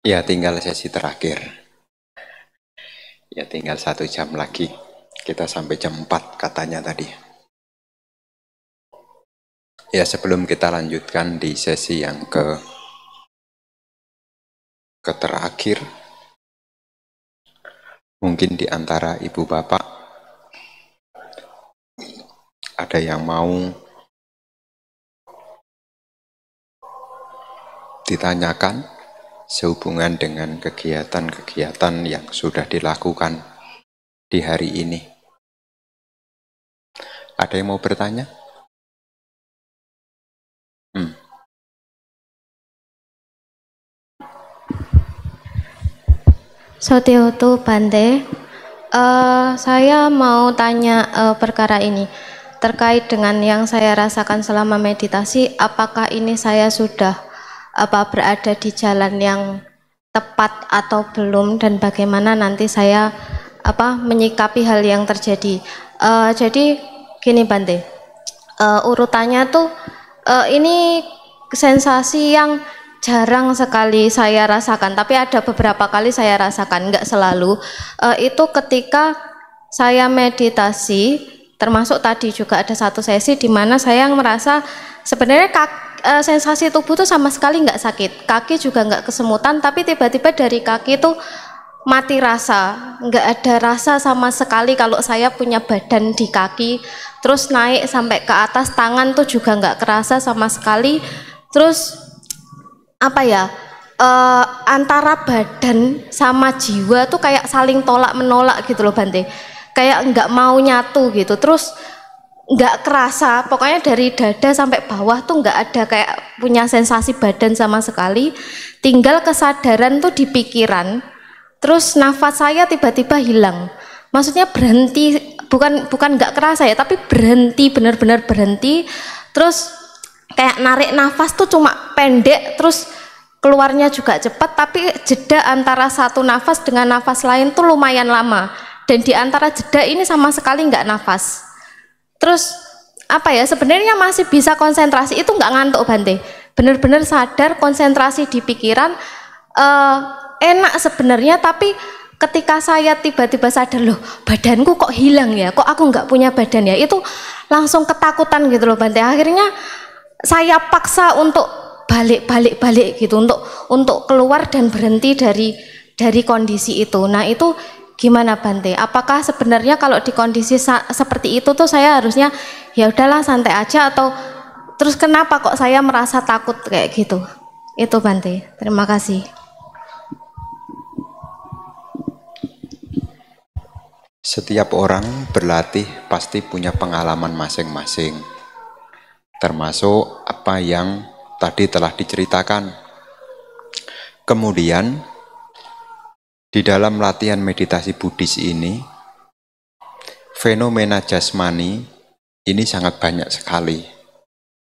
Ya, tinggal sesi terakhir. Ya, tinggal 1 jam lagi. Kita sampai jam 4 katanya tadi. Ya, sebelum kita lanjutkan di sesi yang ke terakhir, mungkin di antara ibu bapak ada yang mau ditanyakan sehubungan dengan kegiatan-kegiatan yang sudah dilakukan di hari ini. Ada yang mau bertanya? Sotiotu Bante, saya mau tanya perkara ini terkait dengan yang saya rasakan selama meditasi. Apakah ini saya sudah berada di jalan yang tepat atau belum, dan bagaimana nanti saya menyikapi hal yang terjadi? Jadi gini Bante, urutannya tuh ini sensasi yang jarang sekali saya rasakan, tapi ada beberapa kali saya rasakan, nggak selalu. Itu ketika saya meditasi, termasuk tadi juga ada satu sesi di mana saya merasa sebenarnya sensasi tubuh tuh sama sekali nggak sakit, kaki juga nggak kesemutan, tapi tiba-tiba dari kaki tuh mati rasa, nggak ada rasa sama sekali kalau saya punya badan di kaki. Terus naik sampai ke atas tangan tuh juga nggak kerasa sama sekali. Terus antara badan sama jiwa tuh kayak saling tolak menolak gitu loh Bante, kayak nggak mau nyatu gitu. Terus nggak kerasa, pokoknya dari dada sampai bawah tuh nggak ada kayak punya sensasi badan sama sekali, tinggal kesadaran tuh di pikiran. Terus nafas saya tiba-tiba hilang, maksudnya berhenti, bukan nggak kerasa ya, tapi berhenti, benar-benar berhenti. Terus kayak narik nafas tuh cuma pendek, terus keluarnya juga cepat, tapi jeda antara satu nafas dengan nafas lain tuh lumayan lama, dan di antara jeda ini sama sekali nggak nafas. Terus sebenarnya masih bisa konsentrasi, itu nggak ngantuk Bante, bener-bener sadar konsentrasi di pikiran. Enak sebenarnya, tapi ketika saya tiba-tiba sadar, loh badanku kok hilang ya, kok aku nggak punya badan ya, itu langsung ketakutan gitu loh Bante. Akhirnya saya paksa untuk balik gitu, untuk keluar dan berhenti dari kondisi itu. Nah itu gimana Bante? Apakah sebenarnya kalau di kondisi seperti itu tuh saya harusnya ya udahlah santai aja, atau terus kenapa kok saya merasa takut kayak gitu? Itu Bante. Terima kasih. Setiap orang berlatih pasti punya pengalaman masing-masing, termasuk apa yang tadi telah diceritakan. Kemudian, di dalam latihan meditasi Buddhis ini, fenomena jasmani ini sangat banyak sekali.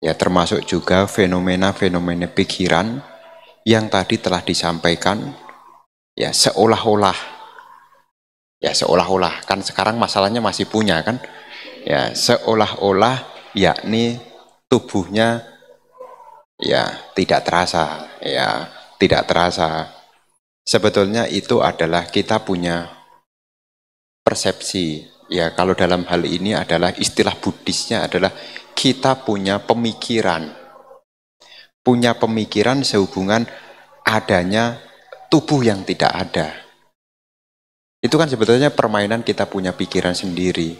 Ya, termasuk juga fenomena-fenomena pikiran yang tadi telah disampaikan, ya seolah-olah kan sekarang masalahnya masih punya kan, ya seolah-olah, yakni tubuhnya ya tidak terasa. Sebetulnya itu adalah kita punya persepsi. Ya, kalau dalam hal ini adalah istilah Buddhisnya adalah kita punya pemikiran sehubungan adanya tubuh yang tidak ada. Itu kan sebetulnya permainan kita punya pikiran sendiri.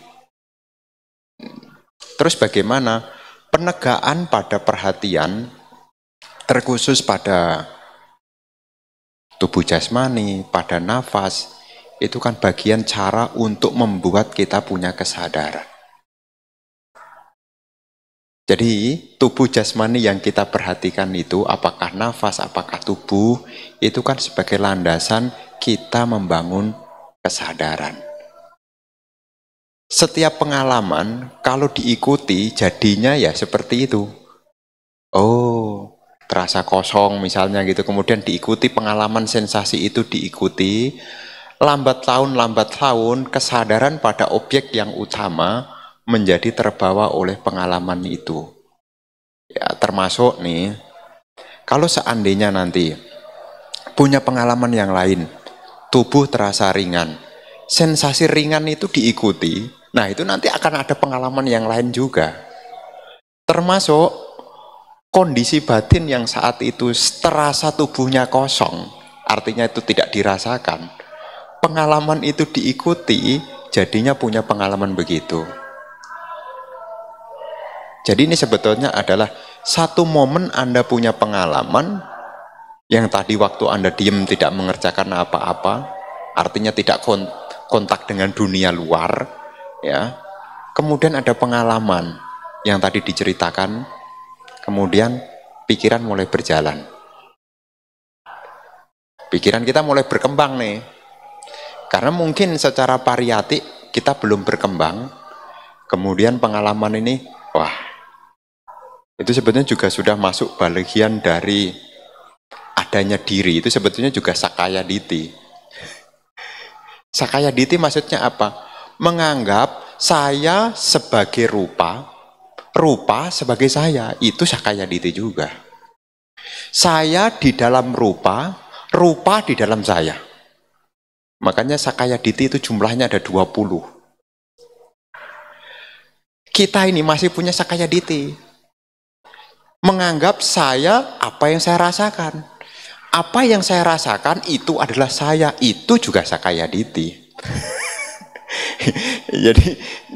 Terus bagaimana penegaan pada perhatian terkhusus pada tubuh jasmani, pada nafas, itu kan bagian cara untuk membuat kita punya kesadaran. Jadi tubuh jasmani yang kita perhatikan itu, apakah nafas, apakah tubuh, itu kan sebagai landasan kita membangun kesadaran. Setiap pengalaman kalau diikuti jadinya ya seperti itu. Oh, terasa kosong misalnya gitu, kemudian diikuti pengalaman sensasi itu diikuti, lambat laun kesadaran pada objek yang utama menjadi terbawa oleh pengalaman itu. Ya, termasuk nih, kalau seandainya nanti punya pengalaman yang lain. Tubuh terasa ringan. Sensasi ringan itu diikuti. Nah, itu nanti akan ada pengalaman yang lain juga. Termasuk kondisi batin yang saat itu terasa tubuhnya kosong. Artinya itu tidak dirasakan. Pengalaman itu diikuti, jadinya punya pengalaman begitu. Jadi ini sebetulnya adalah satu momen Anda punya pengalaman yang tadi waktu Anda diem tidak mengerjakan apa-apa, artinya tidak kontak dengan dunia luar, ya. Kemudian ada pengalaman yang tadi diceritakan, kemudian pikiran mulai berjalan. Pikiran kita mulai berkembang nih. Karena mungkin secara parietik kita belum berkembang, kemudian pengalaman ini, wah, itu sebetulnya juga sudah masuk bagian dari adanya diri. Itu sebetulnya juga sakaya diti. Sakaya diti maksudnya apa? Menganggap saya sebagai rupa, rupa sebagai saya. Itu sakaya diti juga. Saya di dalam rupa, rupa di dalam saya. Makanya sakaya diti itu jumlahnya ada 20. Kita ini masih punya sakaya diti. Menganggap saya apa yang saya rasakan. Apa yang saya rasakan itu adalah saya. Itu juga sakaya diti.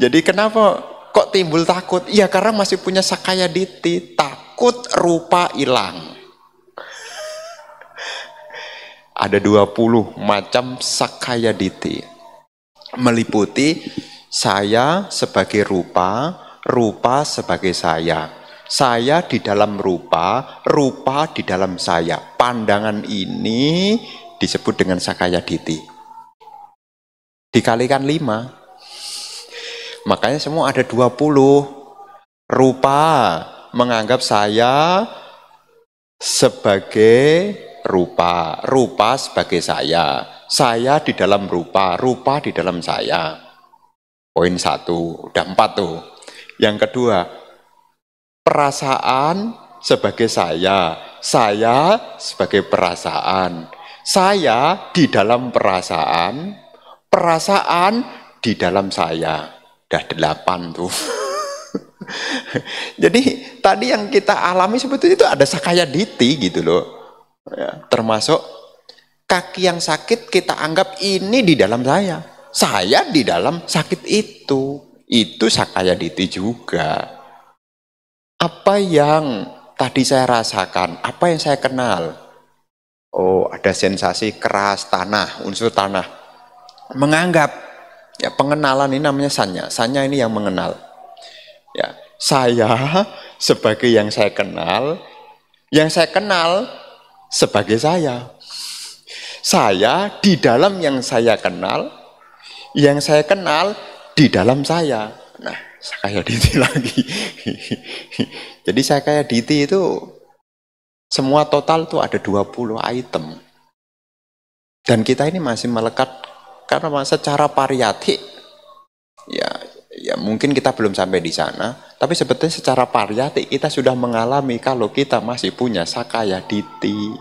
jadi kenapa kok timbul takut? Ya karena masih punya sakaya diti. Takut rupa hilang. Ada 20 macam sakaya diti. Meliputi saya sebagai rupa, rupa sebagai saya. Saya di dalam rupa, rupa di dalam saya. Pandangan ini disebut dengan sakaya diti. Dikalikan 5. Makanya semua ada 20. Rupa menganggap saya sebagai rupa, rupa sebagai saya. Saya di dalam rupa, rupa di dalam saya. Poin 1, udah 4 tuh. Yang kedua, perasaan sebagai saya sebagai perasaan, saya di dalam perasaan, perasaan di dalam saya. Udah 8 tuh. Jadi tadi yang kita alami sebetulnya itu ada sakaya diti gitu loh. Ya, termasuk kaki yang sakit kita anggap ini di dalam saya di dalam sakit itu sakaya diti juga. Apa yang tadi saya rasakan, apa yang saya kenal? Oh, ada sensasi keras tanah, unsur tanah. Menganggap, ya pengenalan ini namanya sanya. Sanya ini yang mengenal. Ya, saya sebagai yang saya kenal sebagai saya. Saya di dalam yang saya kenal di dalam saya. Nah, sakaya diti lagi. Jadi sakaya diti itu semua total tuh ada 20 item. Dan kita ini masih melekat karena secara parietik ya mungkin kita belum sampai di sana, tapi sebetulnya secara parietik kita sudah mengalami kalau kita masih punya sakaya diti.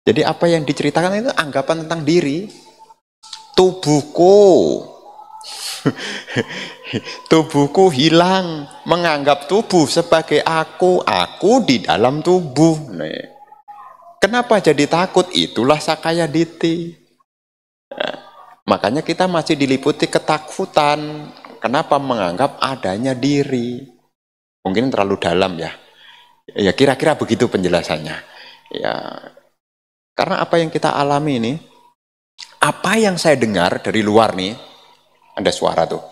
Jadi apa yang diceritakan itu anggapan tentang diri. Tubuhku hilang, menganggap tubuh sebagai aku di dalam tubuh. Nih. Kenapa jadi takut? Itulah sakaya diti. Nah, makanya kita masih diliputi ketakutan. Kenapa? Menganggap adanya diri. Mungkin terlalu dalam ya. Ya kira-kira begitu penjelasannya. Ya, karena apa yang kita alami ini, apa yang saya dengar dari luar nih, ada suara tuh.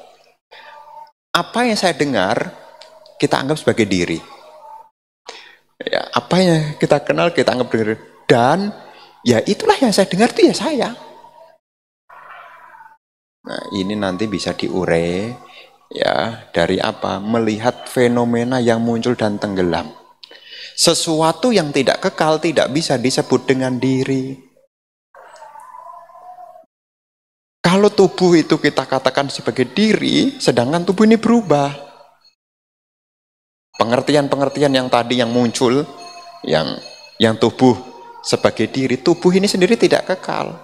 Apa yang saya dengar, kita anggap sebagai diri. Ya, apa yang kita kenal, kita anggap diri. Dan ya itulah yang saya dengar itu ya saya. Nah, ini nanti bisa diurai ya dari apa? Melihat fenomena yang muncul dan tenggelam. Sesuatu yang tidak kekal tidak bisa disebut dengan diri. Kalau tubuh itu kita katakan sebagai diri, sedangkan tubuh ini berubah. Pengertian-pengertian yang tadi yang muncul, yang tubuh sebagai diri, tubuh ini sendiri tidak kekal.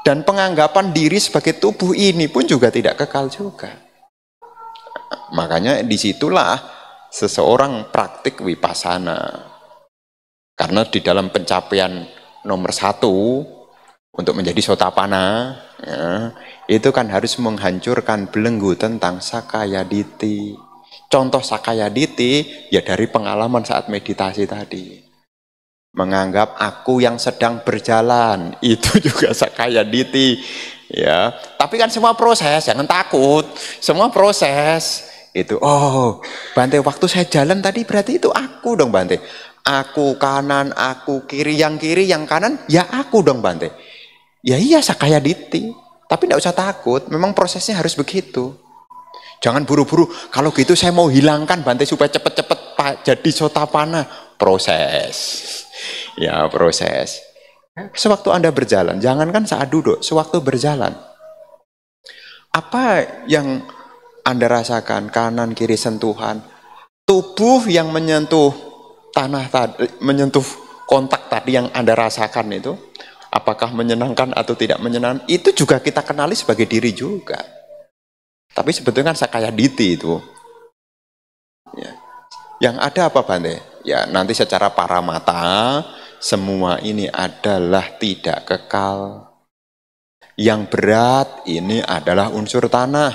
Dan penganggapan diri sebagai tubuh ini pun juga tidak kekal juga. Makanya disitulah seseorang praktik wipasana. Karena di dalam pencapaian nomor 1 untuk menjadi sotapana, ya, itu kan harus menghancurkan belenggu tentang sakaya diti. Contoh sakaya diti ya dari pengalaman saat meditasi tadi. Menganggap aku yang sedang berjalan, itu juga sakaya diti. Ya, tapi kan semua proses, jangan takut. Semua proses itu. Oh, Bante, waktu saya jalan tadi berarti itu aku dong, Bante. Aku kanan, aku kiri, yang kanan, ya aku dong, Bante. Ya iya, sakaya diti. Tapi tidak usah takut, memang prosesnya harus begitu. Jangan buru-buru, kalau gitu saya mau hilangkan, Bante, supaya cepet-cepet jadi sotapana. Proses. Ya, proses. Sewaktu Anda berjalan, jangankan saat duduk, sewaktu berjalan. Apa yang Anda rasakan, kanan, kiri, sentuhan. Tubuh yang menyentuh tanah tadi, menyentuh kontak tadi yang Anda rasakan itu, apakah menyenangkan atau tidak menyenangkan, itu juga kita kenali sebagai diri juga. Tapi sebetulnya kan sakaya diti itu. Ya. Yang ada apa, Bante? Ya, nanti secara paramata, semua ini adalah tidak kekal. Yang berat ini adalah unsur tanah.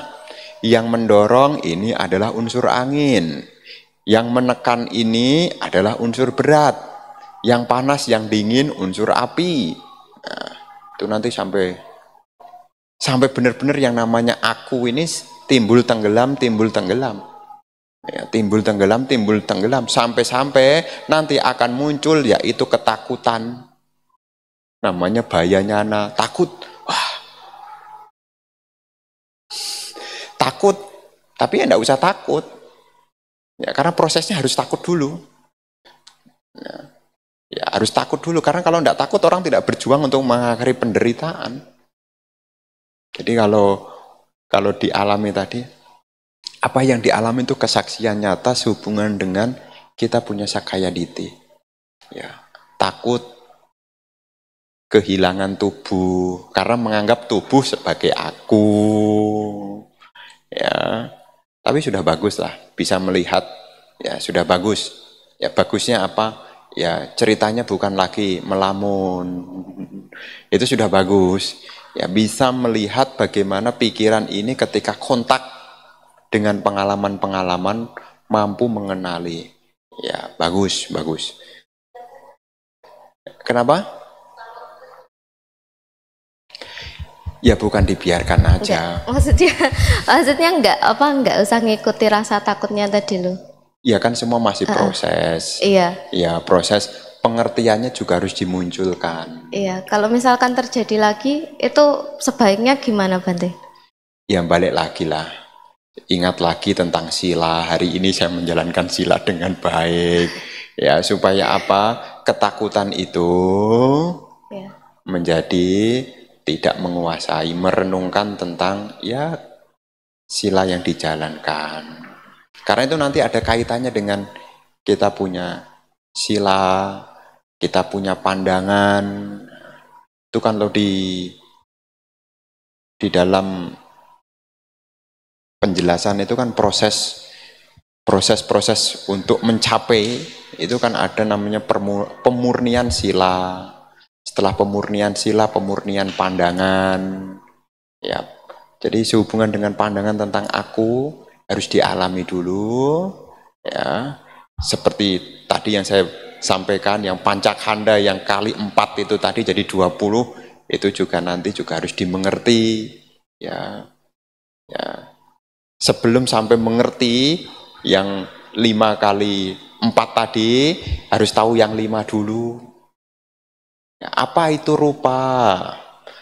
Yang mendorong ini adalah unsur angin. Yang menekan ini adalah unsur berat. Yang panas, yang dingin, unsur api. Nah, itu nanti sampai benar-benar yang namanya aku ini timbul tenggelam. Ya, timbul tenggelam. Sampai nanti akan muncul yaitu ketakutan. Namanya bayanyana, takut. Wah, takut. Tapi ya enggak usah takut. Ya, karena prosesnya harus takut dulu. Ya, harus takut dulu. Karena kalau tidak takut, orang tidak berjuang untuk mengakhiri penderitaan. Jadi kalau dialami tadi, apa yang dialami itu kesaksian nyata sehubungan dengan kita punya sakaya diti. Ya, takut kehilangan tubuh karena menganggap tubuh sebagai aku. Ya. Tapi sudah bagus lah, bisa melihat, ya sudah bagus. Ya bagusnya apa? Ya ceritanya bukan lagi melamun. Itu sudah bagus. Ya bisa melihat bagaimana pikiran ini ketika kontak dengan pengalaman-pengalaman mampu mengenali. Ya bagus. Kenapa? Ya bukan dibiarkan aja. Maksudnya enggak usah ngikuti rasa takutnya tadi loh. Ya kan semua masih proses. Iya. Ya proses pengertiannya juga harus dimunculkan. Iya, kalau misalkan terjadi lagi itu sebaiknya gimana, Bante? Ya balik lagi lah. Ingat lagi tentang sila. Hari ini saya menjalankan sila dengan baik. Ya supaya apa? Ketakutan itu menjadi tidak menguasai, merenungkan tentang ya sila yang dijalankan. Karena itu nanti ada kaitannya dengan kita punya sila, kita punya pandangan. Itu kan lo di dalam penjelasan itu kan proses untuk mencapai itu kan ada namanya pemurnian sila. Setelah pemurnian sila, pemurnian pandangan. Ya. Jadi sehubungan dengan pandangan tentang aku harus dialami dulu. Ya. Seperti tadi yang saya sampaikan, yang pancakanda yang kali 4 itu tadi jadi 20, itu juga nanti juga harus dimengerti. Ya. Sebelum sampai mengerti yang 5 kali 4 tadi, harus tahu yang 5 dulu. Apa itu rupa?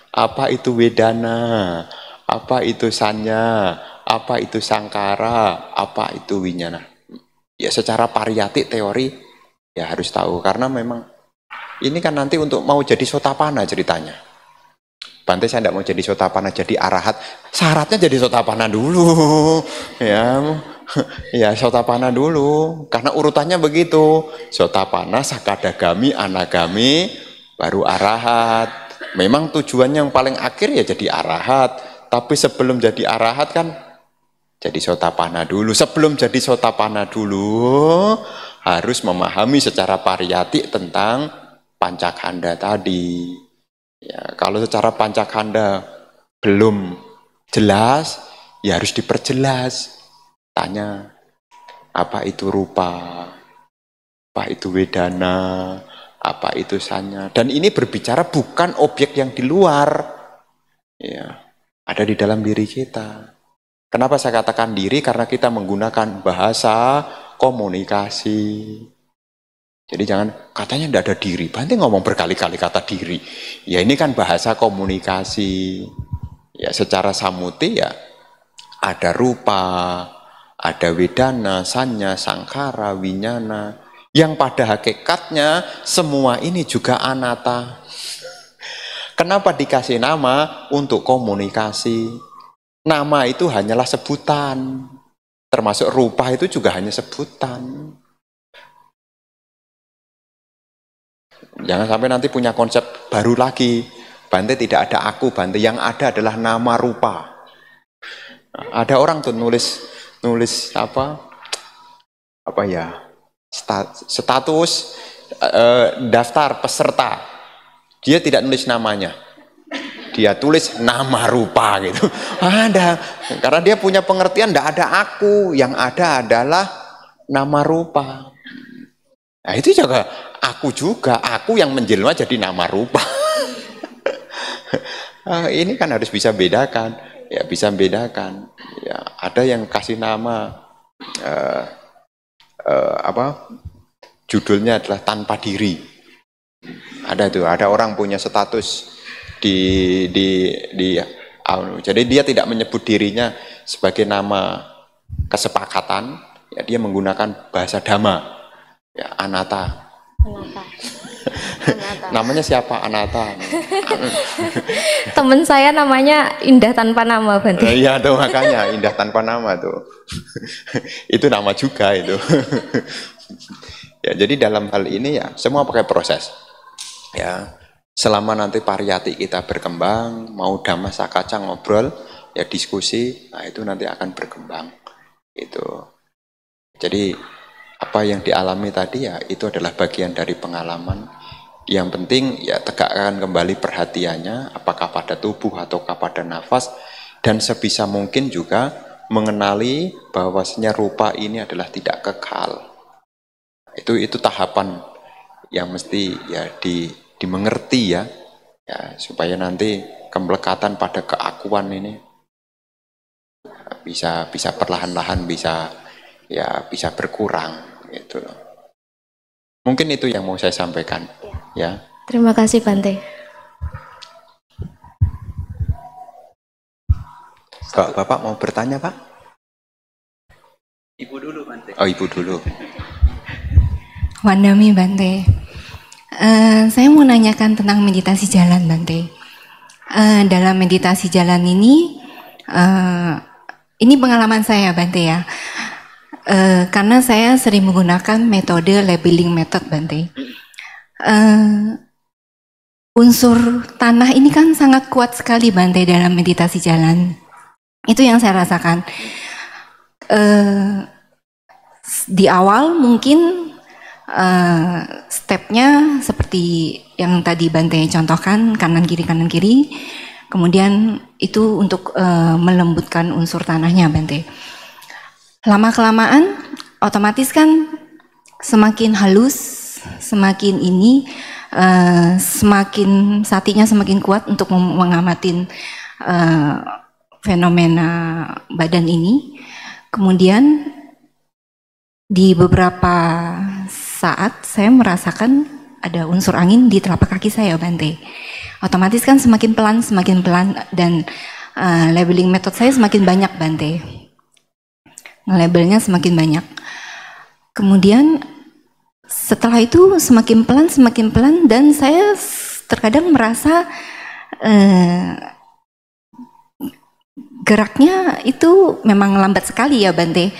Apa itu wedana? Apa itu sanya? Apa itu sangkara? Apa itu winyana? Ya secara pariyati teori ya harus tahu. Karena memang ini kan nanti untuk mau jadi sotapana ceritanya. Bante saya tidak mau jadi sotapana, jadi arahat. Syaratnya jadi sotapana dulu. Ya, Ya Sotapana dulu, karena urutannya begitu. Sotapana, Sakadagami, Anagami, baru Arahat. Memang tujuan yang paling akhir ya jadi Arahat. Tapi sebelum jadi Arahat kan jadi Sotapana dulu. Sebelum jadi Sotapana dulu harus memahami secara pariyati tentang Pancakanda tadi. Ya, kalau secara Pancakanda belum jelas, ya harus diperjelas. Tanya, apa itu rupa, apa itu wedana, apa itu sanya. Dan ini berbicara bukan objek yang di luar, ya, ada di dalam diri kita. Kenapa saya katakan diri? Karena kita menggunakan bahasa komunikasi. Jadi jangan, katanya tidak ada diri. Banting ngomong berkali-kali kata diri. Ya ini kan bahasa komunikasi. Ya secara samuti ya ada rupa, ada wedana, sanya, sangkara, winyana. Yang pada hakikatnya semua ini juga anatta. Kenapa dikasih nama? Untuk komunikasi. Nama itu hanyalah sebutan. Termasuk rupa itu juga hanya sebutan. Jangan sampai nanti punya konsep baru lagi. Bante tidak ada aku, Bante. Yang ada adalah nama rupa. Ada orang tuh nulis apa ya, status daftar peserta, dia tidak nulis namanya, dia tulis nama rupa gitu. Ada, karena dia punya pengertian tidak ada aku, yang ada adalah nama rupa. Nah itu juga aku yang menjelma jadi nama rupa. Ini kan harus bisa bedakan. Ya bisa membedakan. Ya, ada yang kasih nama judulnya adalah tanpa diri. Ada tuh, ada orang punya status jadi dia tidak menyebut dirinya sebagai nama kesepakatan, ya dia menggunakan bahasa dhamma, ya anatta. Namanya siapa? Anatta. Temen saya namanya Indah tanpa nama, Bante. Iya tuh makanya Indah tanpa nama tuh. Itu nama juga itu. Ya jadi dalam hal ini ya semua pakai proses. Ya selama nanti pariyati kita berkembang, mau dhamma sakaca ngobrol, ya diskusi, nah itu nanti akan berkembang. Itu. Jadi apa yang dialami tadi ya itu adalah bagian dari pengalaman. Yang penting ya tegakkan kembali perhatiannya apakah pada tubuh ataukah pada nafas, dan sebisa mungkin juga mengenali bahwasanya rupa ini adalah tidak kekal. Itu tahapan yang mesti ya dimengerti ya supaya nanti kemelekatan pada keakuan ini bisa perlahan-lahan bisa berkurang gitu loh. Mungkin itu yang mau saya sampaikan ya. Terima kasih Bante. Bapak mau bertanya Pak? Ibu dulu Bante. Oh ibu dulu. Wandami Bante. Saya mau nanyakan tentang meditasi jalan Bante. Dalam meditasi jalan ini pengalaman saya Bante ya. Karena saya sering menggunakan metode labeling method Bante. Unsur tanah ini kan sangat kuat sekali Bante dalam meditasi jalan. Itu yang saya rasakan. Di awal mungkin stepnya seperti yang tadi Bante contohkan, kanan kiri. Kemudian itu untuk melembutkan unsur tanahnya Bante. Lama kelamaan otomatis kan semakin halus, semakin semakin satinya semakin kuat untuk mengamatin fenomena badan ini. Kemudian di beberapa saat saya merasakan ada unsur angin di telapak kaki saya Bante. Otomatis kan semakin pelan dan labeling method saya semakin banyak Bante. Nge-labelnya semakin banyak. Kemudian setelah itu semakin pelan dan saya terkadang merasa geraknya itu memang lambat sekali ya Bante.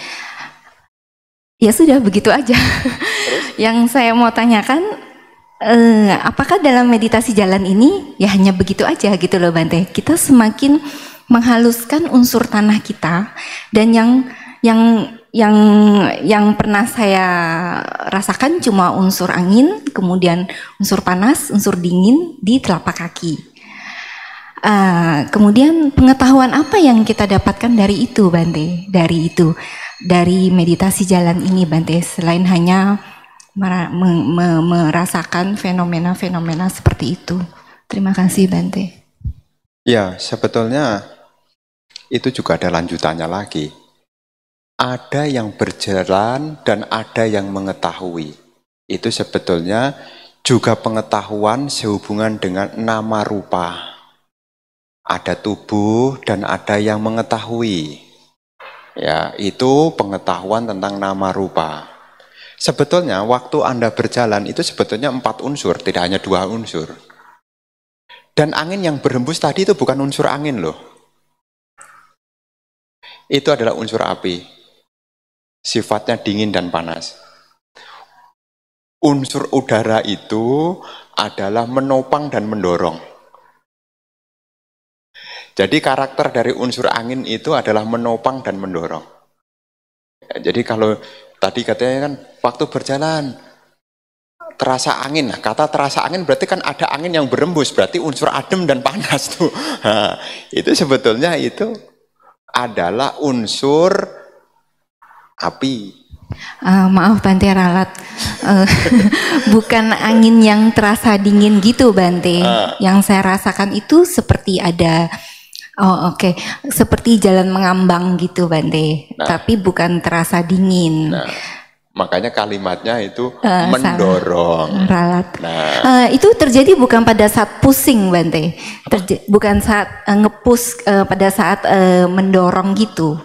Ya sudah begitu aja. Yang saya mau tanyakan, apakah dalam meditasi jalan ini ya hanya begitu aja gitu loh Bante. Kita semakin menghaluskan unsur tanah kita, dan yang pernah saya rasakan cuma unsur angin, kemudian unsur panas, unsur dingin di telapak kaki. Kemudian pengetahuan apa yang kita dapatkan dari itu Bante? Dari meditasi jalan ini Bante, selain hanya merasakan fenomena-fenomena seperti itu. Terima kasih Bante. Ya, sebetulnya itu juga ada lanjutannya lagi. Ada yang berjalan dan ada yang mengetahui. Itu sebetulnya juga pengetahuan sehubungan dengan nama rupa. Ada tubuh dan ada yang mengetahui. Ya, itu pengetahuan tentang nama rupa. Sebetulnya waktu Anda berjalan itu sebetulnya 4 unsur, tidak hanya 2 unsur. Dan angin yang berhembus tadi itu bukan unsur angin loh. Itu adalah unsur api. Sifatnya dingin dan panas. Unsur udara itu adalah menopang dan mendorong. Jadi karakter dari unsur angin itu adalah menopang dan mendorong. Ya, jadi kalau tadi katanya kan waktu berjalan terasa angin. Nah, kata terasa angin berarti kan ada angin yang berembus, berarti unsur adem dan panas tuh. Nah, itu sebetulnya itu adalah unsur api. Maaf Bante ralat, bukan angin yang terasa dingin gitu Bante. Yang saya rasakan itu seperti ada, oke. Seperti jalan mengambang gitu Bante, tapi bukan terasa dingin. Makanya kalimatnya itu mendorong. Ralat. Itu terjadi bukan pada saat pusing Bante, bukan saat ngepus, pada saat mendorong gitu.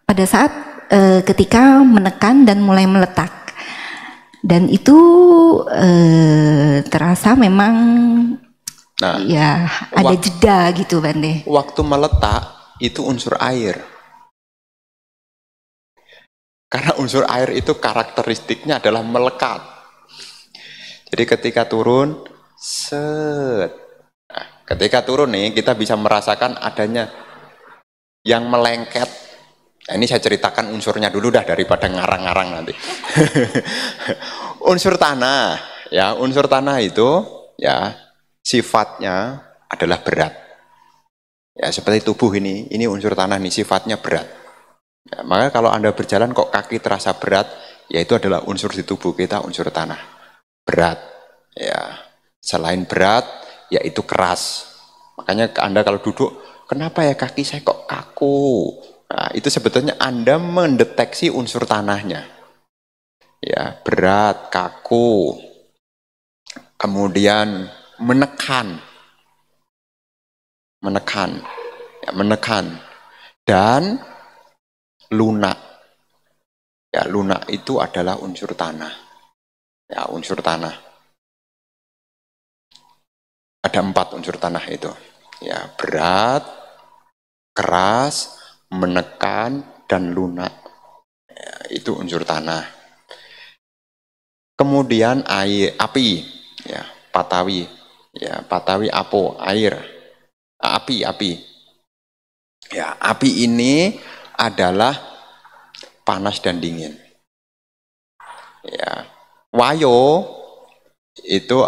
Pada saat ketika menekan dan mulai meletak, dan itu terasa memang ya ada jeda gitu Bante. Waktu meletak itu unsur air, karena unsur air itu karakteristiknya adalah melekat. Jadi ketika turun, ketika turun nih kita bisa merasakan adanya yang melengket. Nah, ini saya ceritakan unsurnya dulu dah daripada ngarang-ngarang nanti. Unsur tanah, ya unsur tanah itu ya sifatnya adalah berat. Ya seperti tubuh ini unsur tanah nih sifatnya berat. Ya, maka kalau Anda berjalan kok kaki terasa berat, ya itu adalah unsur di tubuh kita, unsur tanah. Berat. Ya, selain berat, yaitu keras. Makanya Anda kalau duduk, kenapa ya kaki saya kok kaku? Nah, itu sebetulnya Anda mendeteksi unsur tanahnya. Ya, berat, kaku. Kemudian menekan. Ya, menekan. Dan lunak. Ya, lunak itu adalah unsur tanah. Ya, unsur tanah. Ada 4 unsur tanah itu. Ya, berat, keras, menekan, dan lunak. Ya, itu unsur tanah. Kemudian air, api, ya, patawi. Ya, patawi apo, air. Api. Ya, api ini adalah panas dan dingin. Ya, wayo itu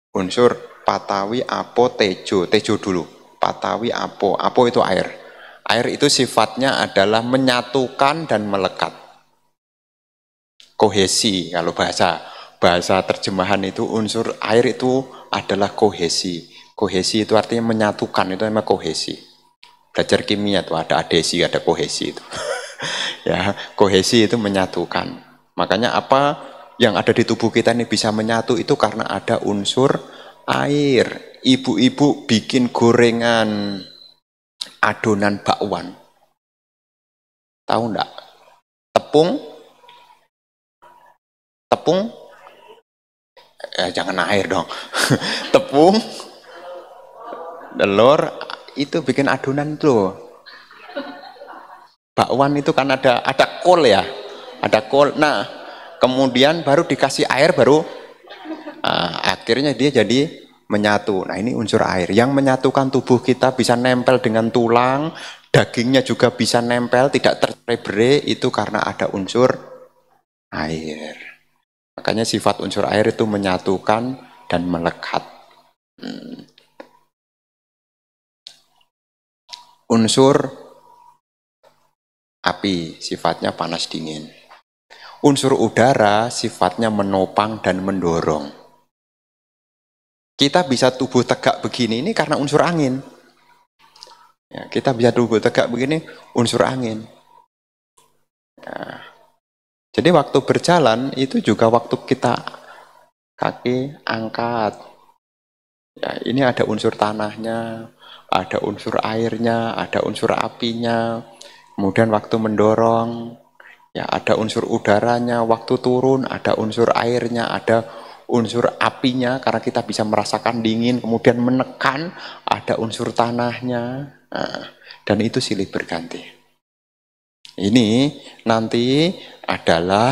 unsur patawi, apo, tejo. Tejo dulu. Patawi, apo. Apo itu air. Air itu sifatnya adalah menyatukan dan melekat. Kohesi, kalau bahasa terjemahan itu unsur air itu adalah kohesi. Kohesi itu artinya menyatukan, itu namanya kohesi. Belajar kimia tuh ada adesi, ada kohesi itu. Ya, kohesi itu menyatukan. Makanya apa yang ada di tubuh kita ini bisa menyatu itu karena ada unsur air. Ibu-ibu bikin gorengan adonan bakwan. Tahu enggak? Tepung jangan air dong. Tepung, telur, itu bikin adonan tuh. Bakwan itu kan ada kol ya. ada kol. Nah, kemudian baru dikasih air, baru akhirnya dia jadi menyatu. Nah, ini unsur air yang menyatukan tubuh kita, bisa nempel dengan tulang, dagingnya juga bisa nempel, tidak tercerai-berai, itu karena ada unsur air. Makanya sifat unsur air itu menyatukan dan melekat. Unsur api sifatnya panas dingin. Unsur udara sifatnya menopang dan mendorong. Kita bisa tubuh tegak begini ini karena unsur angin. Ya, kita bisa tubuh tegak begini unsur angin. Ya. Jadi waktu berjalan itu juga waktu kita kaki angkat. Ya, ini ada unsur tanahnya, ada unsur airnya, ada unsur apinya. Kemudian waktu mendorong, ya ada unsur udaranya, waktu turun ada unsur airnya, ada unsur apinya karena kita bisa merasakan dingin, kemudian menekan ada unsur tanahnya. Nah, dan itu silih berganti. Ini nanti adalah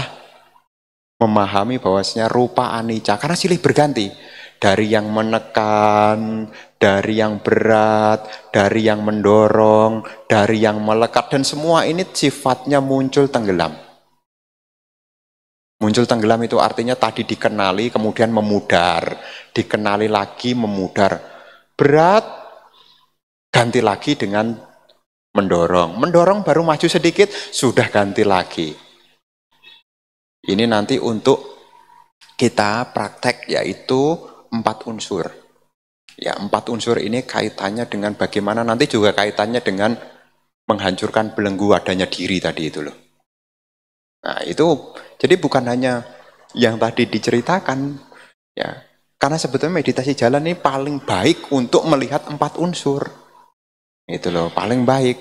memahami bahwasanya rupa anicca karena silih berganti. Dari yang menekan, dari yang berat, dari yang mendorong, dari yang melekat, dan semua ini sifatnya muncul tenggelam. Muncul tenggelam itu artinya tadi dikenali, kemudian memudar. Dikenali lagi, memudar. Berat, ganti lagi dengan mendorong. Mendorong baru maju sedikit, sudah ganti lagi. Ini nanti untuk kita praktek, yaitu 4 unsur. Ya, 4 unsur ini kaitannya dengan bagaimana, nanti juga kaitannya dengan menghancurkan belenggu adanya diri tadi itu loh. Nah, itu jadi bukan hanya yang tadi diceritakan, ya. Karena sebetulnya meditasi jalan ini paling baik untuk melihat 4 unsur. Itu loh, paling baik.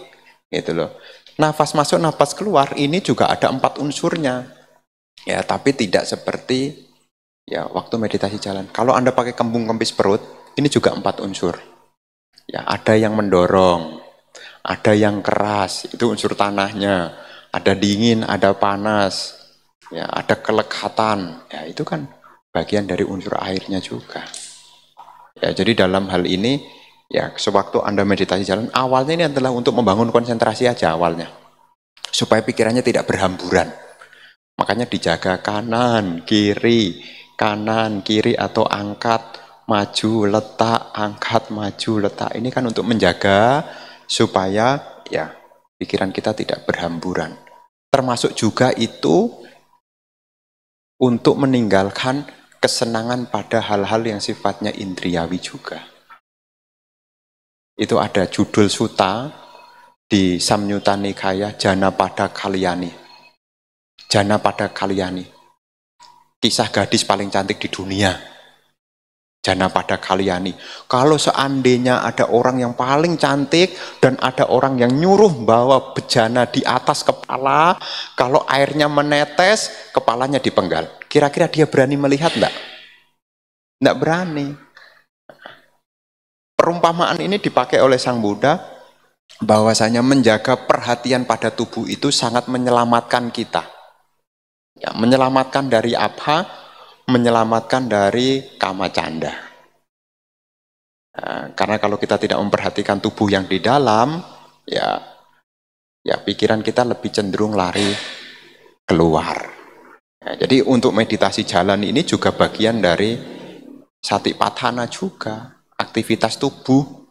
Itu loh. Nafas masuk, nafas keluar ini juga ada 4 unsurnya. Ya, tapi tidak seperti ya waktu meditasi jalan. Kalau Anda pakai kembung kempis perut, ini juga 4 unsur. Ya, ada yang mendorong, ada yang keras, itu unsur tanahnya. Ada dingin, ada panas, ya, ada kelekatan. Ya, itu kan bagian dari unsur airnya juga. Ya, jadi dalam hal ini, ya, sewaktu Anda meditasi jalan, awalnya ini adalah untuk membangun konsentrasi aja awalnya. Supaya pikirannya tidak berhamburan. Makanya dijaga kanan, kiri, atau angkat, maju, letak, angkat, maju, letak. Ini kan untuk menjaga supaya ya pikiran kita tidak berhamburan. Termasuk juga itu untuk meninggalkan kesenangan pada hal-hal yang sifatnya indriawi juga. Itu ada judul suta di Samyutta Nikaya, Janapada Kalyani. Janapada Kalyani. Kisah gadis paling cantik di dunia. Janapada Kalyani. Kalau seandainya ada orang yang paling cantik dan ada orang yang nyuruh bawa bejana di atas kepala, kalau airnya menetes, kepalanya dipenggal. Kira-kira dia berani melihat enggak? Enggak berani. Perumpamaan ini dipakai oleh Sang Buddha bahwasanya menjaga perhatian pada tubuh itu sangat menyelamatkan kita. Ya, menyelamatkan dari apa? Menyelamatkan dari kama canda. Nah, karena kalau kita tidak memperhatikan tubuh yang di dalam, ya pikiran kita lebih cenderung lari keluar. Ya, jadi untuk meditasi jalan ini juga bagian dari satipatthana juga, aktivitas tubuh.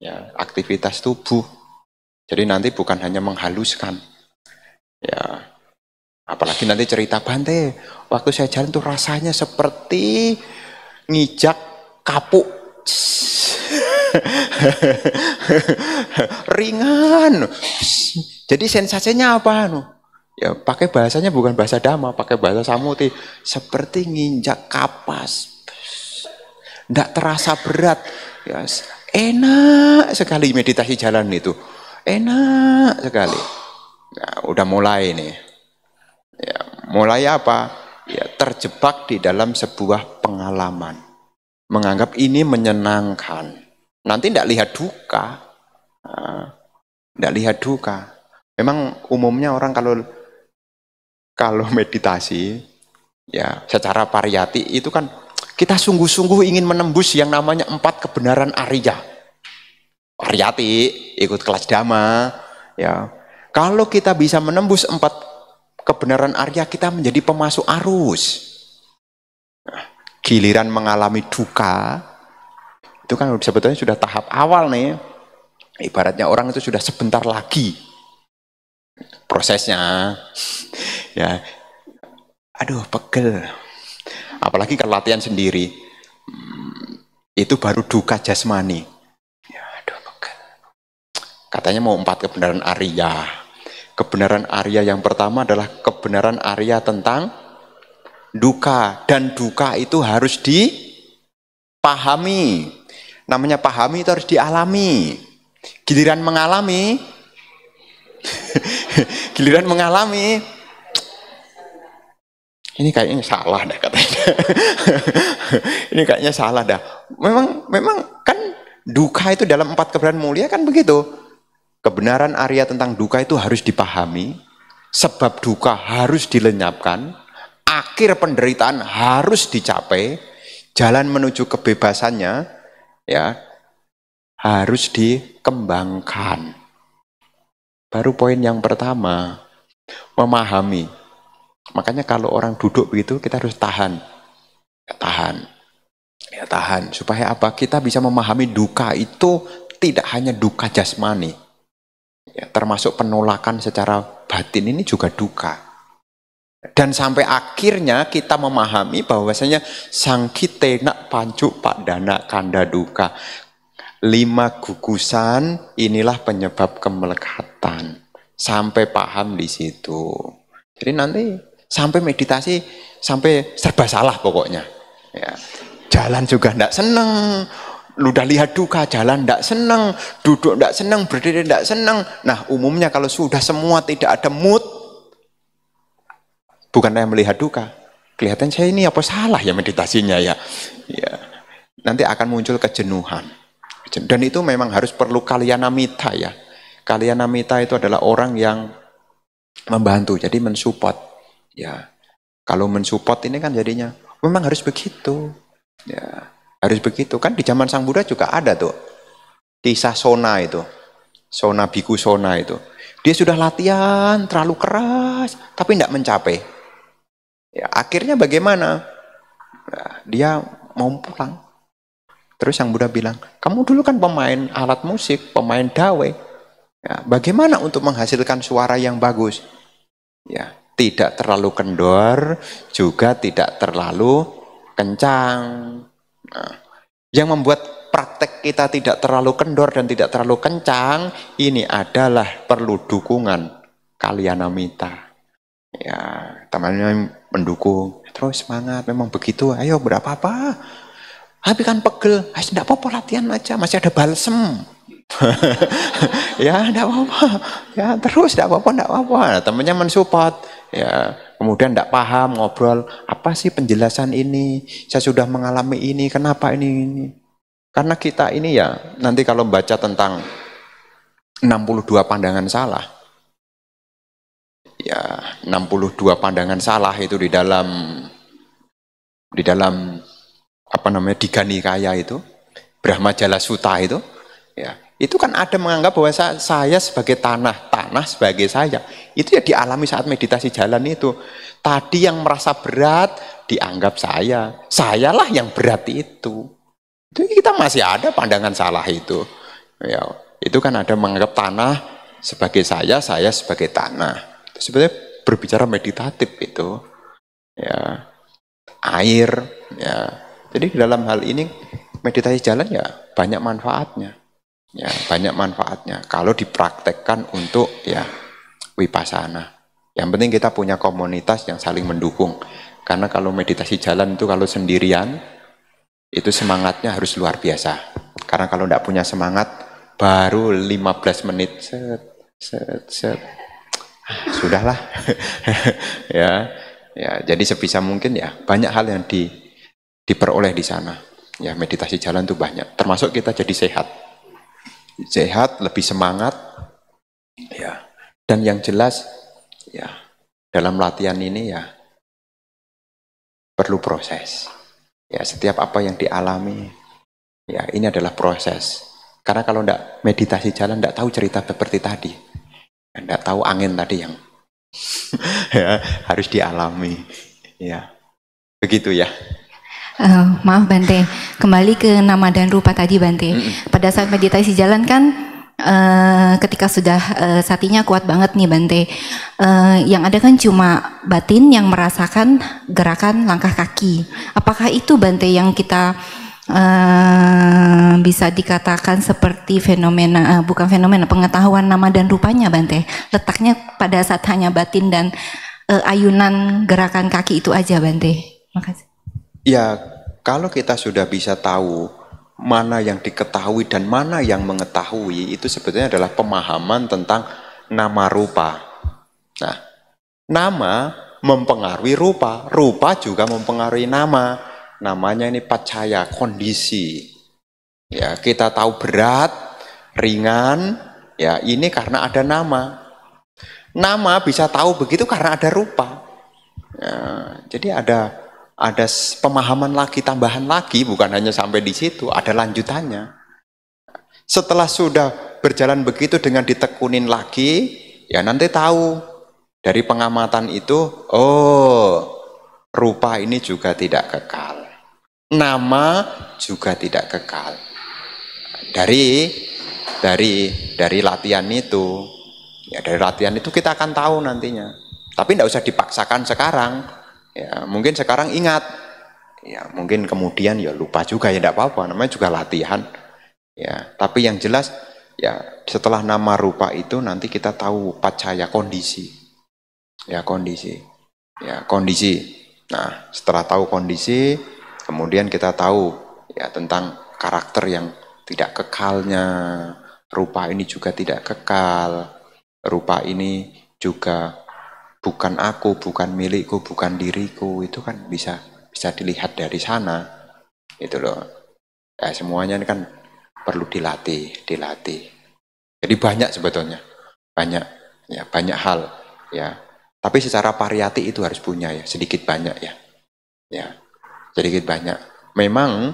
Ya, aktivitas tubuh. Jadi nanti bukan hanya menghaluskan. Ya, apalagi nanti cerita Bante, waktu saya jalan tuh rasanya seperti ngijak kapuk. Ringan. Jadi sensasinya apa? Ya pakai bahasanya bukan bahasa Dhamma, pakai bahasa Samuti. Seperti nginjak kapas. Nggak terasa berat. Ya, enak sekali meditasi jalan itu. Enak sekali. Nah, udah mulai nih. Ya, mulai apa? Ya, terjebak di dalam sebuah pengalaman. Menganggap ini menyenangkan. Nanti tidak lihat duka. Tidak lihat duka. Memang umumnya orang kalau kalau meditasi ya secara pariyati itu kan kita sungguh-sungguh ingin menembus yang namanya 4 kebenaran Arya. Pariyati ikut kelas Dhamma ya. Kalau kita bisa menembus 4 kebenaran Arya, kita menjadi pemasuk arus. Nah, giliran mengalami duka itu kan sebetulnya sudah tahap awal nih. Ibaratnya orang itu sudah sebentar lagi prosesnya ya, aduh pegel, apalagi kalau latihan sendiri itu baru duka jasmani ya, aduh pegel. Katanya mau 4 kebenaran Arya. Kebenaran Arya yang pertama adalah kebenaran Arya tentang duka, dan duka itu harus dipahami. Namanya pahami itu harus dialami. Giliran mengalami giliran mengalami ini kayaknya salah dah katanya. Ini kayaknya salah dah. Memang kan duka itu dalam 4 kebenaran mulia kan begitu. Kebenaran Arya tentang duka itu harus dipahami, sebab duka harus dilenyapkan, akhir penderitaan harus dicapai, jalan menuju kebebasannya ya harus dikembangkan. Baru poin yang pertama, memahami. Makanya kalau orang duduk begitu kita harus tahan. Ya tahan. Supaya apa? Kita bisa memahami duka itu tidak hanya duka jasmani. Ya, termasuk penolakan secara batin ini juga duka. Dan sampai akhirnya kita memahami bahwasanya sangkitena pancu padana kanda duka. 5 gugusan inilah penyebab kemelekatan. Sampai paham di situ. Jadi nanti sampai meditasi sampai serba salah pokoknya. Ya. Jalan juga ndak seneng. Lu udah lihat duka, jalan ndak seneng, duduk ndak seneng, berdiri ndak seneng. Nah, umumnya kalau sudah semua tidak ada mood, bukan yang melihat duka. Kelihatan saya ini apa salah ya meditasinya ya. Ya. Nanti akan muncul kejenuhan. Dan itu memang harus perlu kalyanamita ya. Kalyanamita itu adalah orang yang membantu, jadi mensupport. Ya. Kalau mensupport ini kan jadinya memang harus begitu. Ya, harus begitu. Kan di zaman Sang Buddha juga ada tuh kisah Sona itu. Sona Biku Sona itu. Dia sudah latihan terlalu keras tapi tidak mencapai. Ya, akhirnya bagaimana? Nah, dia mau pulang. Terus Sang Buddha bilang, kamu dulu kan pemain alat musik, pemain dawe. Ya, bagaimana untuk menghasilkan suara yang bagus? Ya, tidak terlalu kendor, juga tidak terlalu kencang. Nah, yang membuat praktek kita tidak terlalu kendor dan tidak terlalu kencang, ini adalah perlu dukungan kalyanamita. Ya, temannya mendukung, terus semangat, memang begitu, ayo berapa-apa. Tapi kan pegel, tidak apa-apa latihan aja, masih ada balsem. Ya, tidak apa-apa. Ya, terus tidak apa-apa, tidak apa-apa. Nah, temannya mensupport. Ya, kemudian tidak paham, ngobrol, apa sih penjelasan ini? Saya sudah mengalami ini, kenapa ini? Karena kita ini ya, nanti kalau baca tentang 62 pandangan salah. Ya, 62 pandangan salah itu di dalam apa namanya Digha Nikaya itu, Brahmajala Sutta itu, ya itu kan ada menganggap bahwa saya sebagai tanah sebagai saya, itu ya dialami saat meditasi jalan itu. Tadi yang merasa berat dianggap sayalah yang berat itu kita masih ada pandangan salah itu. Ya, itu kan ada menganggap tanah sebagai saya sebagai tanah. Itu sebenarnya berbicara meditatif itu, ya air, ya. Jadi dalam hal ini meditasi jalan ya banyak manfaatnya. Ya, banyak manfaatnya kalau dipraktekkan untuk ya vipassana. Yang penting kita punya komunitas yang saling mendukung. Karena kalau meditasi jalan itu kalau sendirian itu semangatnya harus luar biasa. Karena kalau tidak punya semangat baru 15 menit sudahlah. Ya, jadi sebisa mungkin ya banyak hal yang diperoleh di sana. Ya, meditasi jalan itu banyak. Termasuk kita jadi sehat, lebih semangat. Ya. Dan yang jelas ya dalam latihan ini ya perlu proses. Ya, setiap apa yang dialami, ya ini adalah proses. Karena kalau enggak meditasi jalan, enggak tahu cerita seperti tadi. Enggak tahu angin tadi yang ya, harus dialami. Ya, begitu ya. Maaf Bante, kembali ke nama dan rupa tadi Bante. Pada saat meditasi jalan kan ketika sudah satinya kuat banget nih Bante, yang ada kan cuma batin yang merasakan gerakan langkah kaki. Apakah itu Bante yang kita bisa dikatakan seperti fenomena, bukan fenomena, pengetahuan nama dan rupanya Bante? Letaknya pada saat hanya batin dan ayunan gerakan kaki itu aja Bante. Makasih. Ya, kalau kita sudah bisa tahu mana yang diketahui dan mana yang mengetahui, itu sebetulnya adalah pemahaman tentang nama rupa. Nah, nama mempengaruhi rupa, rupa juga mempengaruhi nama. Namanya ini pacaya, kondisi. Ya, kita tahu berat, ringan, ya ini karena ada nama. Nama bisa tahu begitu karena ada rupa. Ya, jadi ada pemahaman lagi, tambahan lagi, bukan hanya sampai di situ, ada lanjutannya. Setelah sudah berjalan begitu dengan ditekunin lagi, ya nanti tahu dari pengamatan itu, oh, rupa ini juga tidak kekal. Nama juga tidak kekal. Dari latihan itu, ya dari latihan itu kita akan tahu nantinya. Tapi tidak usah dipaksakan sekarang. Ya, mungkin sekarang ingat, ya mungkin kemudian ya lupa juga, ya tidak apa-apa, namanya juga latihan. Ya, tapi yang jelas ya setelah nama rupa itu nanti kita tahu pacaya, kondisi. Ya kondisi. Ya kondisi. Nah, setelah tahu kondisi, kemudian kita tahu ya tentang karakter yang tidak kekalnya. Rupa ini juga tidak kekal. Rupa ini juga bukan aku, bukan milikku, bukan diriku, itu kan bisa dilihat dari sana, itu loh. Ya, semuanya ini kan perlu dilatih. Jadi banyak sebetulnya, banyak hal, ya. Tapi secara variati itu harus punya ya, sedikit banyak ya, sedikit banyak. Memang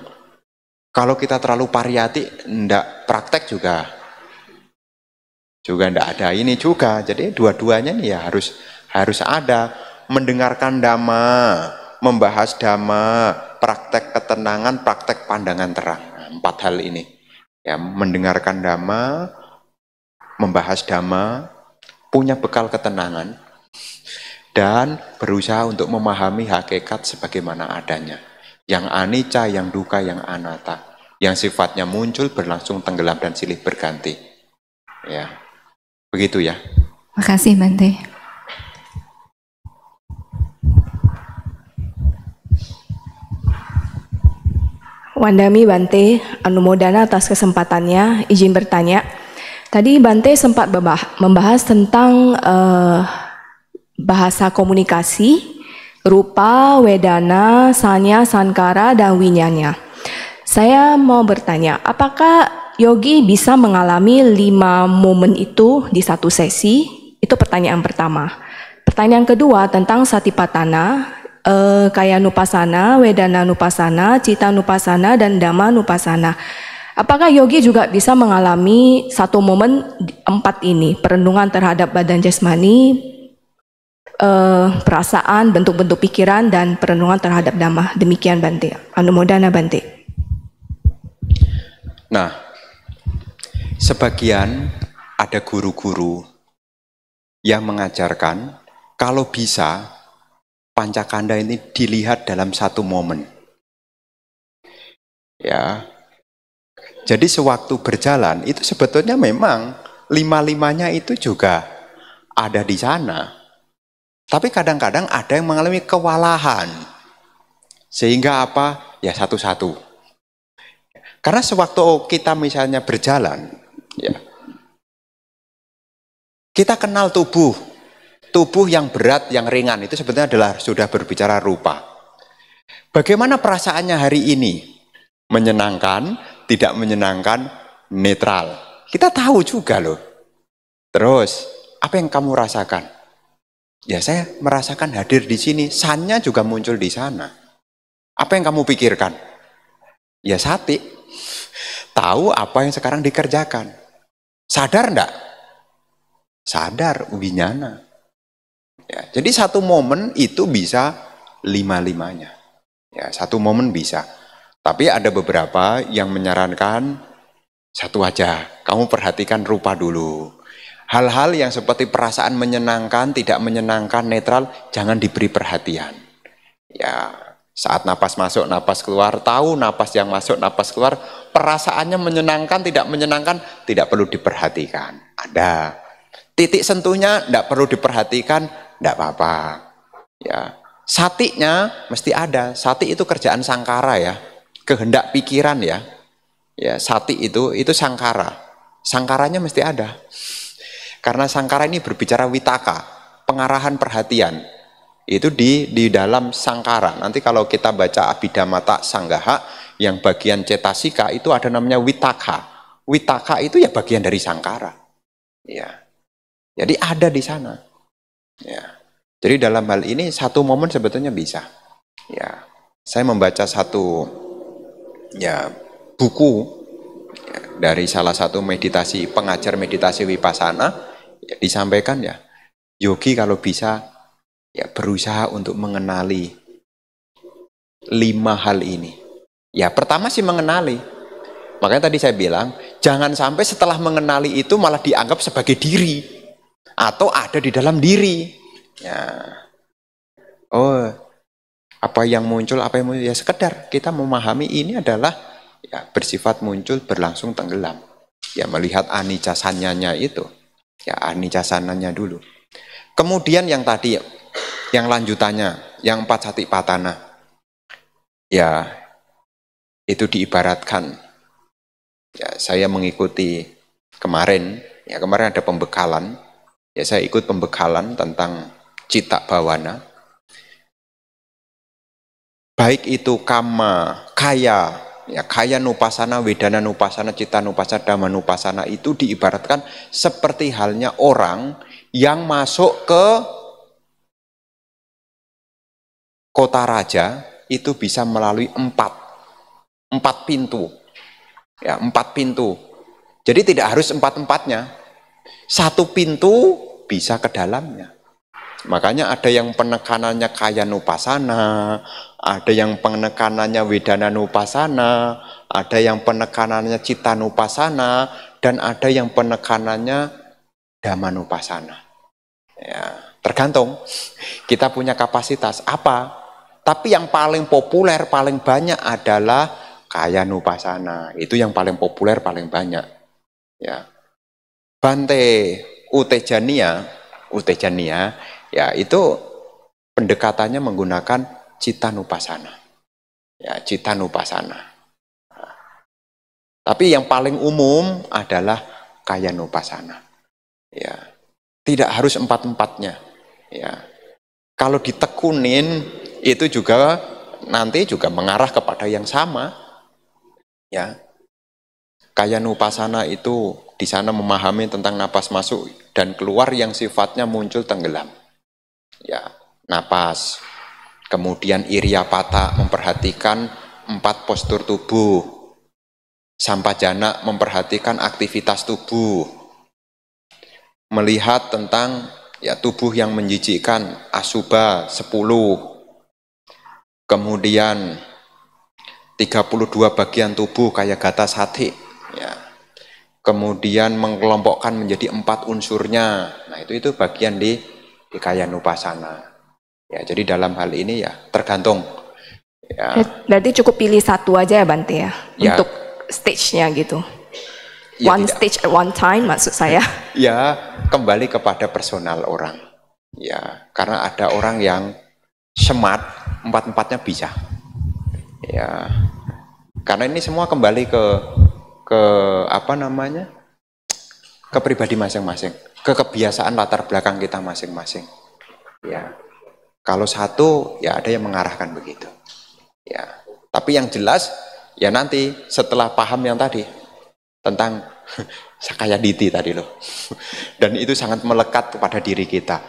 kalau kita terlalu variati, ndak praktek juga ndak ada ini juga. Jadi dua-duanya nih ya harus ada, mendengarkan dhamma, membahas dhamma, praktek ketenangan, praktek pandangan terang. Nah, 4 hal ini. Ya, mendengarkan dhamma, membahas dhamma, punya bekal ketenangan, dan berusaha untuk memahami hakikat sebagaimana adanya. Yang anicca, yang dukkha, yang anatta. Yang sifatnya muncul, berlangsung, tenggelam, dan silih berganti. Ya, begitu ya. Makasih Bante. Wandami Bante, anumodana atas kesempatannya, izin bertanya. Tadi Bante sempat membahas tentang bahasa komunikasi, rupa, wedana, sanya, sankara, dan winyanya. Saya mau bertanya, apakah yogi bisa mengalami 5 momen itu di satu sesi? Itu pertanyaan pertama. Pertanyaan kedua tentang satipatthana, kaya nupasana, wedana nupasana, cita nupasana, dan dhamma nupasana. Apakah yogi juga bisa mengalami satu momen 4 ini, perendungan terhadap badan jasmani, perasaan, bentuk-bentuk pikiran, dan perendungan terhadap dhamma? Demikian Bante. Anumodana Bante. Nah, sebagian ada guru-guru yang mengajarkan kalau bisa pancakanda ini dilihat dalam satu momen. Ya. Jadi sewaktu berjalan itu sebetulnya memang 5-5-nya itu juga ada di sana. Tapi kadang-kadang ada yang mengalami kewalahan. Sehingga apa? Ya satu-satu. Karena sewaktu kita misalnya berjalan, ya, kita kenal tubuh yang berat, yang ringan, itu sebetulnya adalah sudah berbicara rupa. Bagaimana perasaannya hari ini? Menyenangkan, tidak menyenangkan, netral. Kita tahu juga loh. Terus, apa yang kamu rasakan? Ya saya merasakan hadir di sini, sannya juga muncul di sana. Apa yang kamu pikirkan? Ya sati. Tahu apa yang sekarang dikerjakan. Sadar enggak? Sadar, winyana. Ya, jadi satu momen itu bisa lima-limanya. Ya, satu momen bisa. Tapi ada beberapa yang menyarankan satu aja. Kamu perhatikan rupa dulu. Hal-hal yang seperti perasaan menyenangkan, tidak menyenangkan, netral, jangan diberi perhatian. Ya, saat napas masuk, napas keluar, tahu napas yang masuk, napas keluar, perasaannya menyenangkan, tidak perlu diperhatikan. Ada. Titik sentuhnya tidak perlu diperhatikan, tidak apa-apa. Ya, satinya mesti ada. Sati itu kerjaan sangkara ya, kehendak pikiran ya. Ya, sati itu sangkara. Sangkaranya mesti ada. Karena sangkara ini berbicara witaka, pengarahan perhatian. Itu di dalam sangkara. Nanti kalau kita baca Abhidhamata Sanggaha, yang bagian cetasika itu ada namanya witaka. Witaka itu ya bagian dari sangkara. Ya. Jadi ada di sana. Ya. Jadi dalam hal ini satu momen sebetulnya bisa. Ya. Saya membaca satu buku dari salah satu pengajar meditasi vipassana, ya, disampaikan ya, yogi kalau bisa ya berusaha untuk mengenali 5 hal ini. Ya pertama sih mengenali. Makanya tadi saya bilang, jangan sampai setelah mengenali itu malah dianggap sebagai diri atau ada di dalam diri. Ya. Oh, apa yang muncul ya sekedar kita memahami ini adalah ya bersifat muncul, berlangsung, tenggelam. Ya melihat anicca sanyanya itu. Ya anicca sananya dulu. Kemudian yang tadi, yang lanjutannya, yang 4 satipatthana. Ya itu diibaratkan. Ya saya mengikuti kemarin ada pembekalan. Ya saya ikut pembekalan tentang Citta Bhawana. Baik itu kama, kaya, ya kaya nupasana, wedana nupasana, citta nupasana, dhamma nupasana itu diibaratkan seperti halnya orang yang masuk ke kota raja itu bisa melalui 4 pintu. Ya, 4 pintu. Jadi tidak harus 4-empatnya. 1 pintu bisa ke dalamnya. Makanya ada yang penekanannya kaya nupasana, ada yang penekanannya wedana nupasana, ada yang penekanannya citta nupasana, dan ada yang penekanannya dhamma nupasana. Ya, tergantung kita punya kapasitas apa. Tapi yang paling populer, paling banyak adalah kaya nupasana. Itu yang paling populer, paling banyak. Ya. Bante Utejaniya, ya itu pendekatannya menggunakan citta nupasana. Ya, citta nupasana. Tapi yang paling umum adalah kaya nupasana. Ya. Tidak harus 4-empatnya. Ya. Kalau ditekunin itu juga nanti juga mengarah kepada yang sama. Ya. Kaya nupasana itu di sana memahami tentang napas masuk dan keluar yang sifatnya muncul tenggelam. Ya, napas. Kemudian iryapata memperhatikan 4 postur tubuh. Sampajana memperhatikan aktivitas tubuh. Melihat tentang ya tubuh yang menjijikkan, asubha 10. Kemudian 32 bagian tubuh kayak gata sati. Ya. Kemudian mengelompokkan menjadi 4 unsurnya. Nah itu bagian di kaya nupasana. Ya, jadi dalam hal ini ya tergantung. Ya. Berarti cukup pilih 1 aja ya Bante ya, untuk stage-nya gitu. Ya, stage at one time maksud saya. Ya kembali kepada personal orang. Ya karena ada orang yang smart 4-empatnya bisa. Ya karena ini semua kembali ke apa namanya, ke pribadi masing-masing, ke kebiasaan latar belakang kita masing-masing. Ya, kalau 1 ya ada yang mengarahkan begitu. Ya, tapi yang jelas ya nanti setelah paham yang tadi tentang Sakaya Diti tadi loh, dan itu sangat melekat kepada diri kita.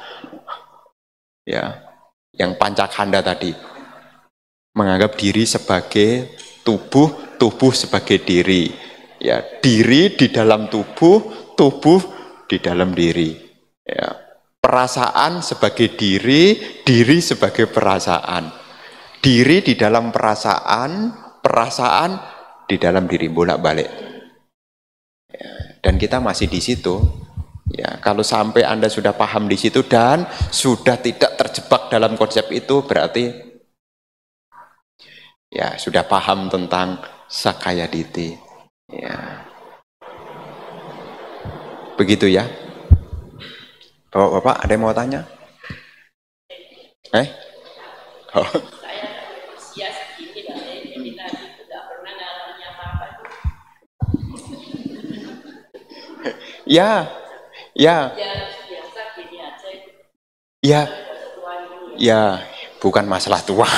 Ya, yang pancakanda tadi. Menganggap diri sebagai tubuh, tubuh sebagai diri. Ya, diri di dalam tubuh, tubuh di dalam diri. Ya, perasaan sebagai diri, diri sebagai perasaan. Diri di dalam perasaan, perasaan di dalam diri, bolak-balik. Ya, dan kita masih di situ. Ya, kalau sampai Anda sudah paham di situ dan sudah tidak terjebak dalam konsep itu, berarti ya sudah paham tentang Sakaya Ditti. Ya. Begitu ya. Bapak-bapak ada yang mau tanya? Oh. Ya, ya. Ya, ya, bukan masalah tua.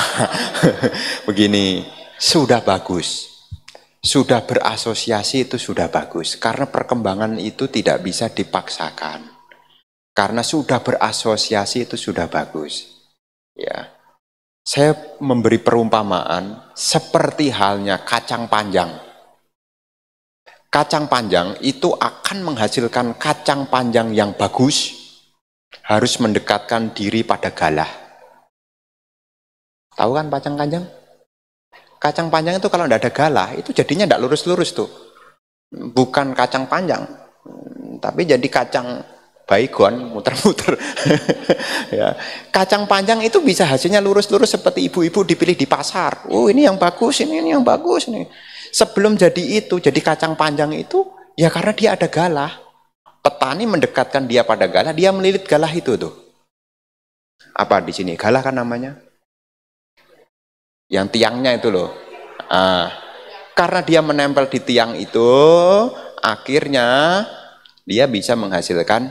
Begini, sudah bagus. Sudah berasosiasi itu sudah bagus. Karena perkembangan itu tidak bisa dipaksakan. Karena sudah berasosiasi itu sudah bagus. Ya. Saya memberi perumpamaan seperti halnya kacang panjang. Kacang panjang itu akan menghasilkan kacang panjang yang bagus. Harus mendekatkan diri pada galah. Tahu kan kacang panjang? Kacang panjang itu kalau tidak ada galah, itu jadinya tidak lurus-lurus tuh. Bukan kacang panjang, tapi jadi kacang baygon, muter-muter. Ya. Kacang panjang itu bisa hasilnya lurus-lurus seperti ibu-ibu dipilih di pasar. Oh ini yang bagus, ini yang bagus. Ini. Sebelum jadi itu, jadi kacang panjang itu, ya karena dia ada galah. Petani mendekatkan dia pada galah, dia melilit galah itu tuh. Apa di sini? Galah kan namanya? Yang tiangnya itu loh. Karena dia menempel di tiang itu, akhirnya dia bisa menghasilkan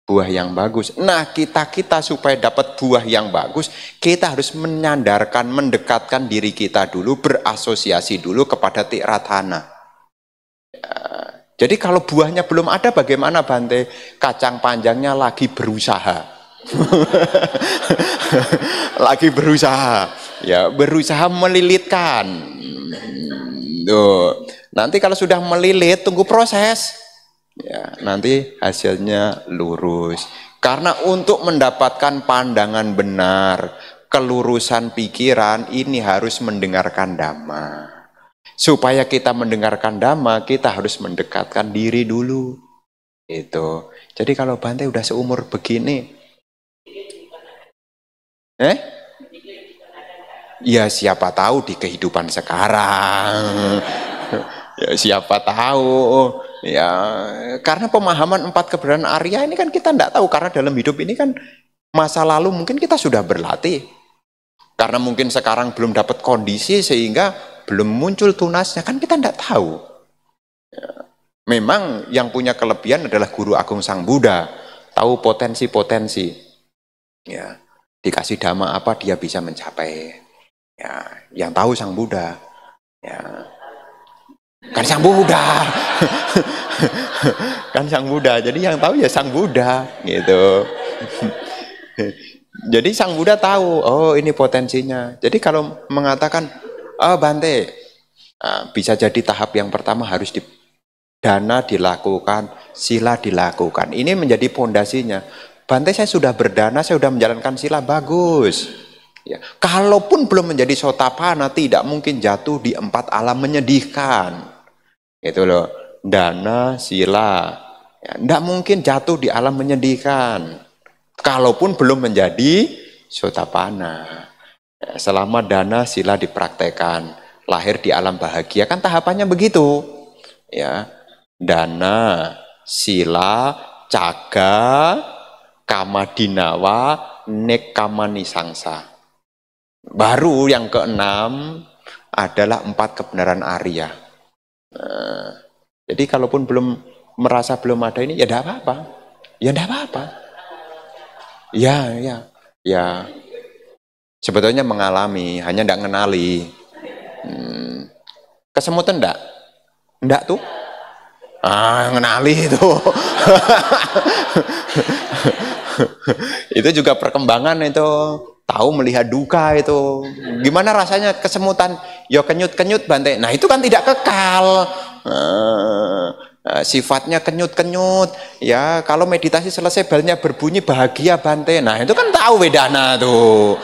buah yang bagus. Nah, kita supaya dapat buah yang bagus, kita harus menyandarkan, mendekatkan diri kita dulu, berasosiasi dulu kepada Tiratana. Jadi kalau buahnya belum ada, bagaimana Bante? Kacang panjangnya lagi berusaha. Lagi berusaha. Ya, berusaha melilitkan. Tuh. Nanti kalau sudah melilit, tunggu proses. Ya, nanti hasilnya lurus. Karena untuk mendapatkan pandangan benar, kelurusan pikiran, ini harus mendengarkan Dhamma. Supaya kita mendengarkan Dhamma, kita harus mendekatkan diri dulu. Itu. Jadi kalau Bante udah seumur begini, ya siapa tahu di kehidupan sekarang. Ya siapa tahu. Ya, karena pemahaman 4 keberadaan Arya ini kan kita tidak tahu. Karena dalam hidup ini kan masa lalu mungkin kita sudah berlatih. Karena mungkin sekarang belum dapat kondisi sehingga belum muncul tunasnya, kan kita tidak tahu. Ya. Memang yang punya kelebihan adalah Guru Agung Sang Buddha, tahu potensi-potensi. Ya, dikasih dhamma apa dia bisa mencapai. Ya, yang tahu Sang Buddha. Ya, kan Sang Buddha. Kan Sang Buddha. Jadi yang tahu ya Sang Buddha, gitu. Jadi Sang Buddha tahu, oh ini potensinya. Jadi kalau mengatakan Bante, bisa jadi tahap yang pertama harus dana dilakukan, sila dilakukan. Ini menjadi pondasinya. Bante saya sudah berdana, saya sudah menjalankan sila, bagus. Ya. Kalaupun belum menjadi sotapana, tidak mungkin jatuh di 4 alam menyedihkan. Itu loh, dana, sila. Ya, tidak mungkin jatuh di alam menyedihkan. Kalaupun belum menjadi sotapana. Selama dana sila dipraktekkan, lahir di alam bahagia, kan tahapannya begitu. Ya, dana, sila, caga, kamadinawa, nekamanisangsa. Baru yang ke-6 adalah 4 kebenaran Arya. Jadi kalaupun belum merasa belum ada ini, ya tidak apa-apa. Ya tidak apa-apa. Ya. Sebetulnya mengalami, hanya tidak mengenali. Kesemutan enggak? Enggak tuh? Ngenali itu. Itu juga perkembangan itu. Tahu melihat duka itu. Gimana rasanya kesemutan? Ya kenyut-kenyut Bante. Nah itu kan tidak kekal. Sifatnya kenyut-kenyut. Ya kalau meditasi selesai belnya berbunyi bahagia Bante. Nah itu kan tahu Wedana tuh.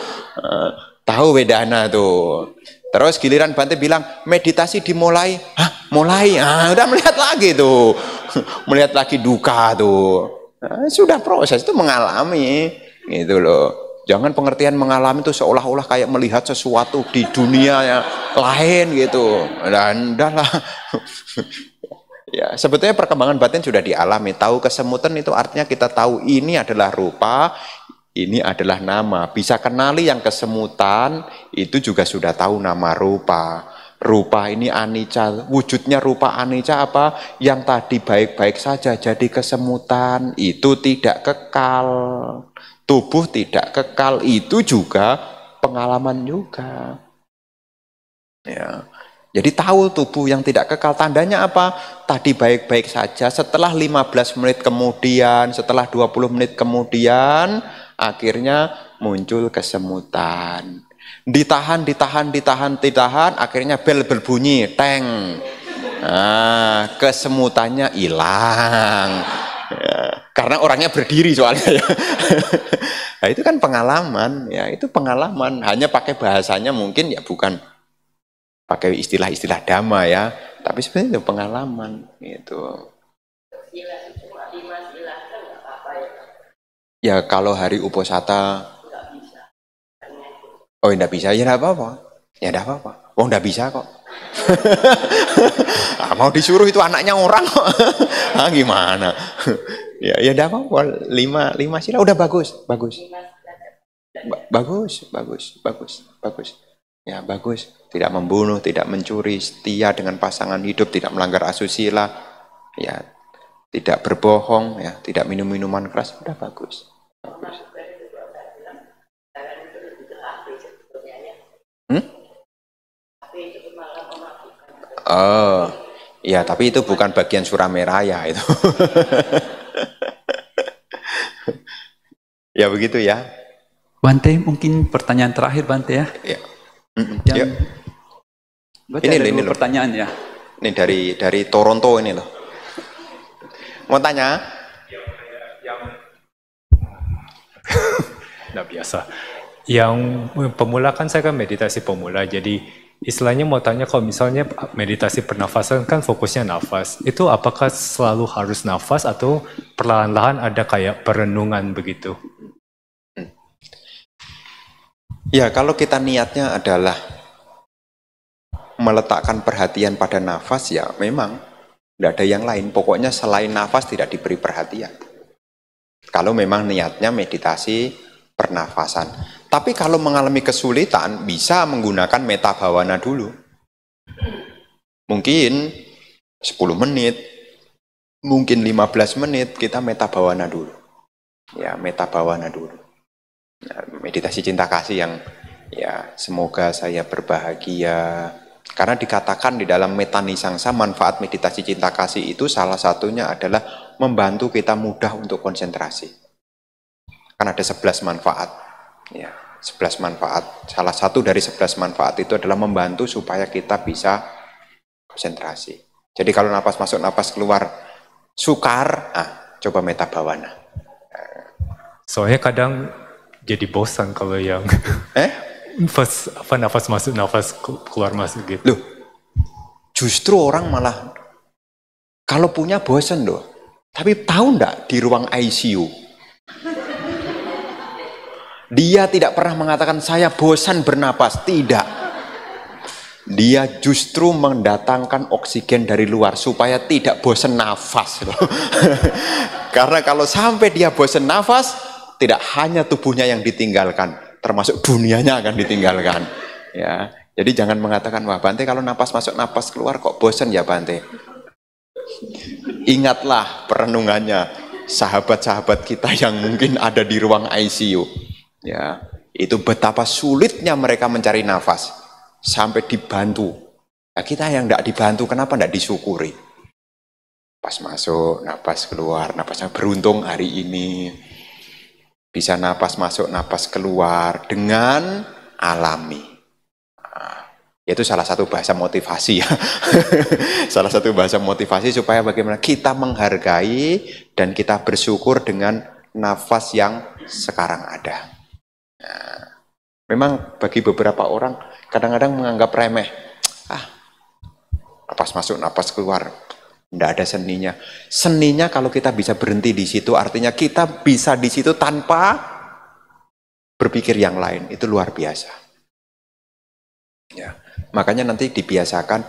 Tahu Wedana tuh. Terus giliran Bante bilang meditasi dimulai. Hah? Mulai? Udah melihat lagi tuh. Melihat lagi duka tuh. Sudah proses itu mengalami. Gitu loh. Jangan pengertian mengalami itu seolah-olah kayak melihat sesuatu di dunia yang lain gitu. Dan udahlah. Ya, sebetulnya perkembangan batin sudah dialami. Tahu kesemutan itu artinya kita tahu ini adalah rupa, ini adalah nama. Bisa kenali yang kesemutan, itu juga sudah tahu nama rupa. Rupa ini anicca, wujudnya rupa anicca apa? Yang tadi baik-baik saja jadi kesemutan, itu tidak kekal. Tubuh tidak kekal, itu juga pengalaman juga. Ya. Jadi tahu tubuh yang tidak kekal, tandanya apa? Tadi baik-baik saja, setelah 15 menit kemudian, setelah 20 menit kemudian, akhirnya muncul kesemutan. Ditahan, akhirnya bel berbunyi, teng. Nah, kesemutannya hilang. Ya, karena orangnya berdiri soalnya ya. Nah, itu kan pengalaman, ya itu pengalaman. Hanya pakai bahasanya mungkin ya bukan pakai istilah-istilah dhamma ya, tapi sebenarnya itu pengalaman gitu. Ya kalau hari uposata, oh enggak bisa ya enggak apa-apa, ya enggak apa-apa. Oh enggak bisa kok. Mau disuruh itu anaknya orang kok. Gimana? Ya enggak apa-apa. 5 sila udah bagus. Bagus. Ya bagus. Tidak membunuh, tidak mencuri, setia dengan pasangan hidup, tidak melanggar asusila, ya tidak berbohong, ya tidak minum minuman keras, udah bagus. Oh, ya tapi itu bukan bagian Surameraya itu. Ya begitu ya. Bante, mungkin pertanyaan terakhir Bante ya. Ya. Yang, ini loh. Pertanyaan ya. Ini dari Toronto ini loh. Mau tanya? Nggak biasa. Yang pemula kan saya kan meditasi pemula, jadi istilahnya mau tanya kalau misalnya meditasi pernafasan kan fokusnya nafas, itu apakah selalu harus nafas atau perlahan-lahan ada kayak perenungan begitu? Ya kalau kita niatnya adalah meletakkan perhatian pada nafas, ya memang tidak ada yang lain. Pokoknya selain nafas tidak diberi perhatian. Kalau memang niatnya meditasi pernafasan. Tapi kalau mengalami kesulitan, bisa menggunakan metta bhavana dulu. Mungkin 10 menit, mungkin 15 menit kita metta bhavana dulu. Ya, metta bhavana dulu. Nah, meditasi cinta kasih yang ya semoga saya berbahagia. Karena dikatakan di dalam metta nisangsa manfaat meditasi cinta kasih itu salah satunya adalah membantu kita mudah untuk konsentrasi. Kan ada 11 manfaat. Ya, 11 manfaat. Salah satu dari 11 manfaat itu adalah membantu supaya kita bisa konsentrasi. Jadi kalau napas masuk, napas keluar sukar, coba metta bhavana. Soalnya kadang jadi bosan kalau yang nafas masuk, nafas keluar masuk gitu. Loh, justru orang malah kalau punya bosan loh. Tapi tahu enggak di ruang ICU? Dia tidak pernah mengatakan saya bosan bernapas, tidak. Dia justru mendatangkan oksigen dari luar supaya tidak bosan nafas loh. Karena kalau sampai dia bosan nafas, tidak hanya tubuhnya yang ditinggalkan, termasuk dunianya akan ditinggalkan. Ya, jadi jangan mengatakan wah Bante kalau napas masuk napas keluar kok bosan ya Bante. Ingatlah perenungannya sahabat-sahabat kita yang mungkin ada di ruang ICU. Ya, itu betapa sulitnya mereka mencari nafas sampai dibantu. Nah, kita yang tidak dibantu kenapa tidak disyukuri? Pas masuk, napas keluar, napasnya beruntung hari ini. bisa napas masuk, napas keluar dengan alami. Itu salah satu bahasa motivasi ya. Salah satu bahasa motivasi supaya bagaimana kita menghargai dan kita bersyukur dengan nafas yang sekarang ada. Nah, memang bagi beberapa orang kadang-kadang menganggap remeh. Napas masuk, napas keluar. Tidak ada seninya. Seninya kalau kita bisa berhenti di situ, artinya kita bisa di situ tanpa berpikir yang lain. Itu luar biasa. Ya, makanya nanti dibiasakan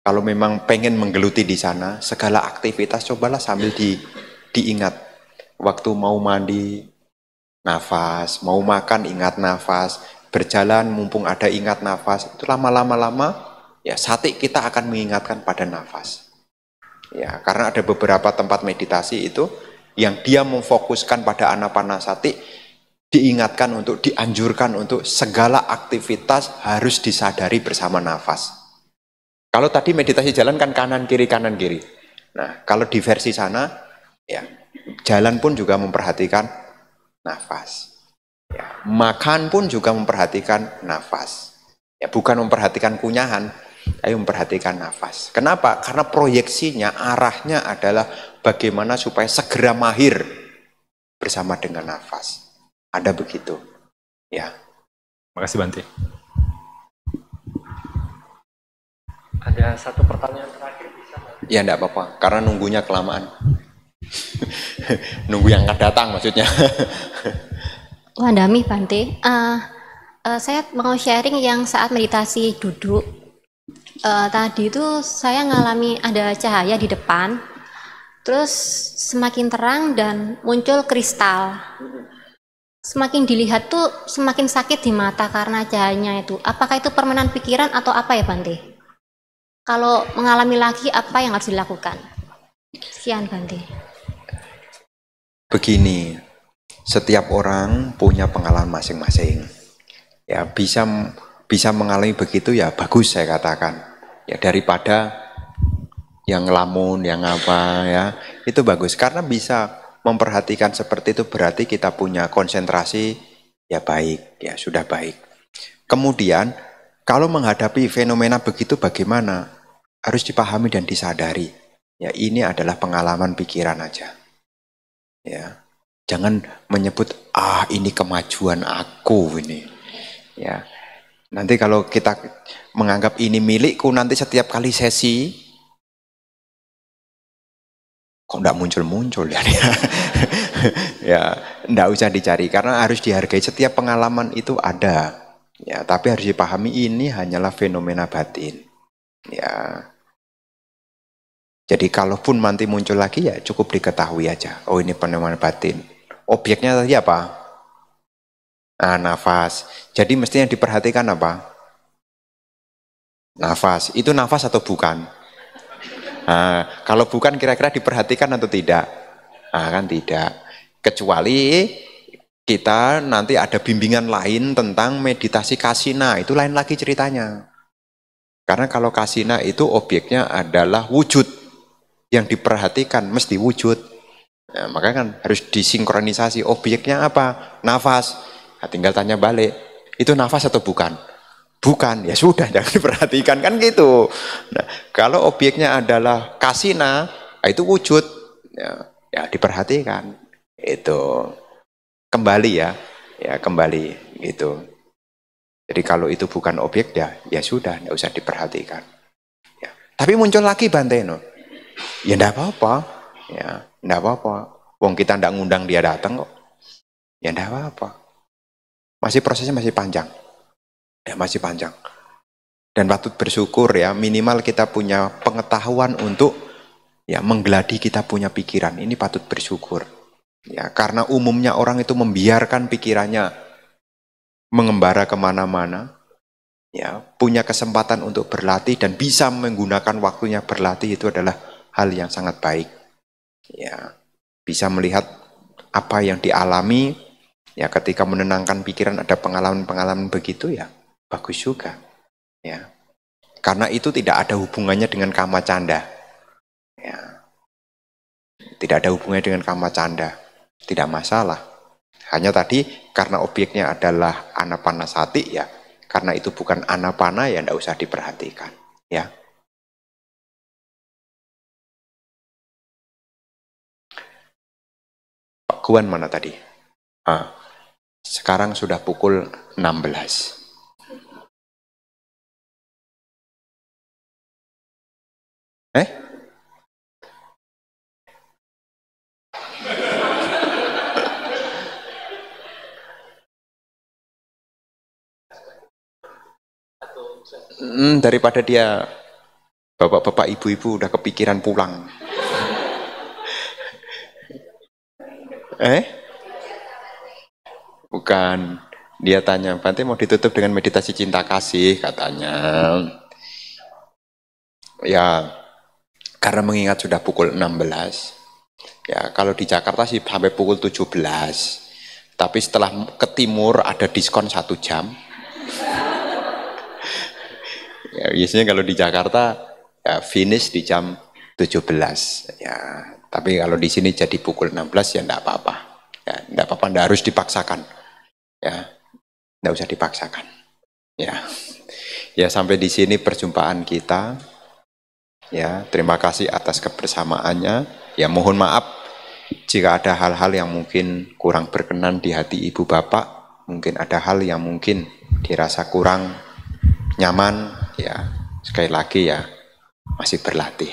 kalau memang pengen menggeluti di sana, segala aktivitas cobalah sambil diingat. Waktu mau mandi, nafas. Mau makan, ingat nafas. Berjalan, mumpung ada ingat nafas. Itu lama-lama, ya sati kita akan mengingatkan pada nafas. Ya, karena ada beberapa tempat meditasi itu yang dia memfokuskan pada anapanasati, diingatkan untuk, dianjurkan untuk segala aktivitas harus disadari bersama nafas. Kalau tadi meditasi jalan kan kanan kiri. Nah, kalau di versi sana, ya jalan pun juga memperhatikan nafas. Ya, makan pun juga memperhatikan nafas. Ya, bukan memperhatikan kunyahan. Ayo memperhatikan nafas. Kenapa? Karena proyeksinya, arahnya adalah bagaimana supaya segera mahir bersama dengan nafas. Ada begitu. Ya. Makasih Bante. Ada satu pertanyaan terakhir bisa? Ya enggak apa-apa, karena nunggunya kelamaan. Nunggu yang akan datang maksudnya. Wandami Bante. Saya mau sharing yang saat meditasi duduk. Tadi itu saya ngalami ada cahaya di depan, terus semakin terang dan muncul kristal. Semakin dilihat tuh semakin sakit di mata karena cahayanya itu. Apakah itu permainan pikiran atau apa ya Bante? Kalau mengalami lagi apa yang harus dilakukan? Sekian Bante. Begini, setiap orang punya pengalaman masing-masing. Ya bisa mengalami begitu ya bagus saya katakan. Ya daripada yang ngelamun, yang apa ya, itu bagus. Karena bisa memperhatikan seperti itu berarti kita punya konsentrasi ya baik, ya sudah baik. Kemudian kalau menghadapi fenomena begitu bagaimana? Harus dipahami dan disadari. Ya ini adalah pengalaman pikiran aja. Ya. Jangan menyebut ini kemajuan aku ini. Ya. Nanti kalau kita menganggap ini milikku, nanti setiap kali sesi kok enggak muncul-muncul ya. Ya, enggak usah dicari karena harus dihargai, setiap pengalaman itu ada. Ya, tapi harus dipahami ini hanyalah fenomena batin. Ya. Jadi kalaupun nanti muncul lagi ya cukup diketahui aja. Oh, ini fenomena batin. Objeknya tadi apa? Nafas. Jadi mestinya diperhatikan apa? Nafas. Itu nafas atau bukan? Kalau bukan kira-kira diperhatikan atau tidak? Kan tidak. Kecuali kita nanti ada bimbingan lain tentang meditasi kasina. Itu lain lagi ceritanya. Karena kalau kasina itu objeknya adalah wujud. Yang diperhatikan mesti wujud. Nah, makanya kan harus disinkronisasi. Objeknya apa? Nafas. Nah, tinggal tanya balik, itu nafas atau bukan? Bukan, ya sudah jangan diperhatikan kan gitu. Nah, kalau objeknya adalah kasina, itu wujud, ya diperhatikan. Itu kembali ya kembali gitu. Jadi kalau itu bukan objek ya sudah, nggak usah diperhatikan. Ya. Tapi muncul lagi Bante no. Ya enggak apa-apa, ya enggak apa-apa. Wong kita enggak ngundang dia datang kok. Ya enggak apa-apa. Prosesnya masih panjang. Ya, masih panjang. Dan patut bersyukur ya, minimal kita punya pengetahuan untuk ya menggeladi kita punya pikiran. Ini patut bersyukur. Ya, karena umumnya orang itu membiarkan pikirannya mengembara kemana-mana. Ya, punya kesempatan untuk berlatih dan bisa menggunakan waktunya berlatih itu adalah hal yang sangat baik. Ya, bisa melihat apa yang dialami. Ya, ketika menenangkan pikiran ada pengalaman-pengalaman begitu ya bagus juga. Ya. Karena itu tidak ada hubungannya dengan kama canda. Ya. Tidak ada hubungannya dengan kama canda. Tidak masalah. Hanya tadi karena objeknya adalah anapanasati ya, karena itu bukan anapana ya tidak usah diperhatikan ya. Pak Guan mana tadi? Sekarang sudah pukul 16. Daripada dia bapak-bapak ibu-ibu udah kepikiran pulang. Bukan. Dia tanya, Bante mau ditutup dengan meditasi cinta kasih katanya. Ya, karena mengingat sudah pukul 16. Ya, kalau di Jakarta sih sampai pukul 17. Tapi setelah ke timur ada diskon 1 jam. Ya, biasanya kalau di Jakarta ya finish di jam 17 ya. Tapi kalau di sini jadi pukul 16 ya enggak apa-apa. Ya, enggak apa-apa, enggak harus dipaksakan. Ya, enggak usah dipaksakan. Ya. Ya, sampai di sini perjumpaan kita. Ya, terima kasih atas kebersamaannya. Ya, mohon maaf jika ada hal-hal yang mungkin kurang berkenan di hati ibu bapak, mungkin ada hal yang mungkin dirasa kurang nyaman, ya sekali lagi ya masih berlatih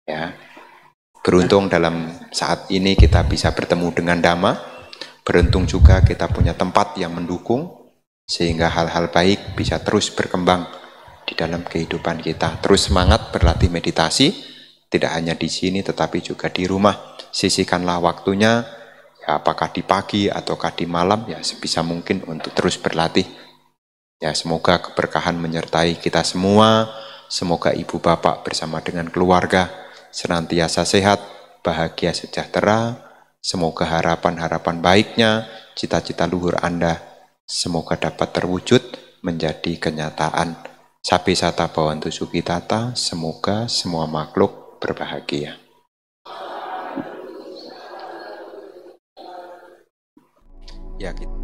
ya. Beruntung dalam saat ini kita bisa bertemu dengan Dhamma, beruntung juga kita punya tempat yang mendukung sehingga hal-hal baik bisa terus berkembang di dalam kehidupan kita. Terus semangat berlatih meditasi, tidak hanya di sini tetapi juga di rumah. Sisihkanlah waktunya ya, apakah di pagi ataukah di malam ya, sebisa mungkin untuk terus berlatih. Ya, semoga keberkahan menyertai kita semua, semoga ibu bapak bersama dengan keluarga senantiasa sehat, bahagia, sejahtera, semoga harapan-harapan baiknya, cita-cita luhur Anda, semoga dapat terwujud menjadi kenyataan. Sabe sata bhavantu sukhitata, semoga semua makhluk berbahagia. Ya, kita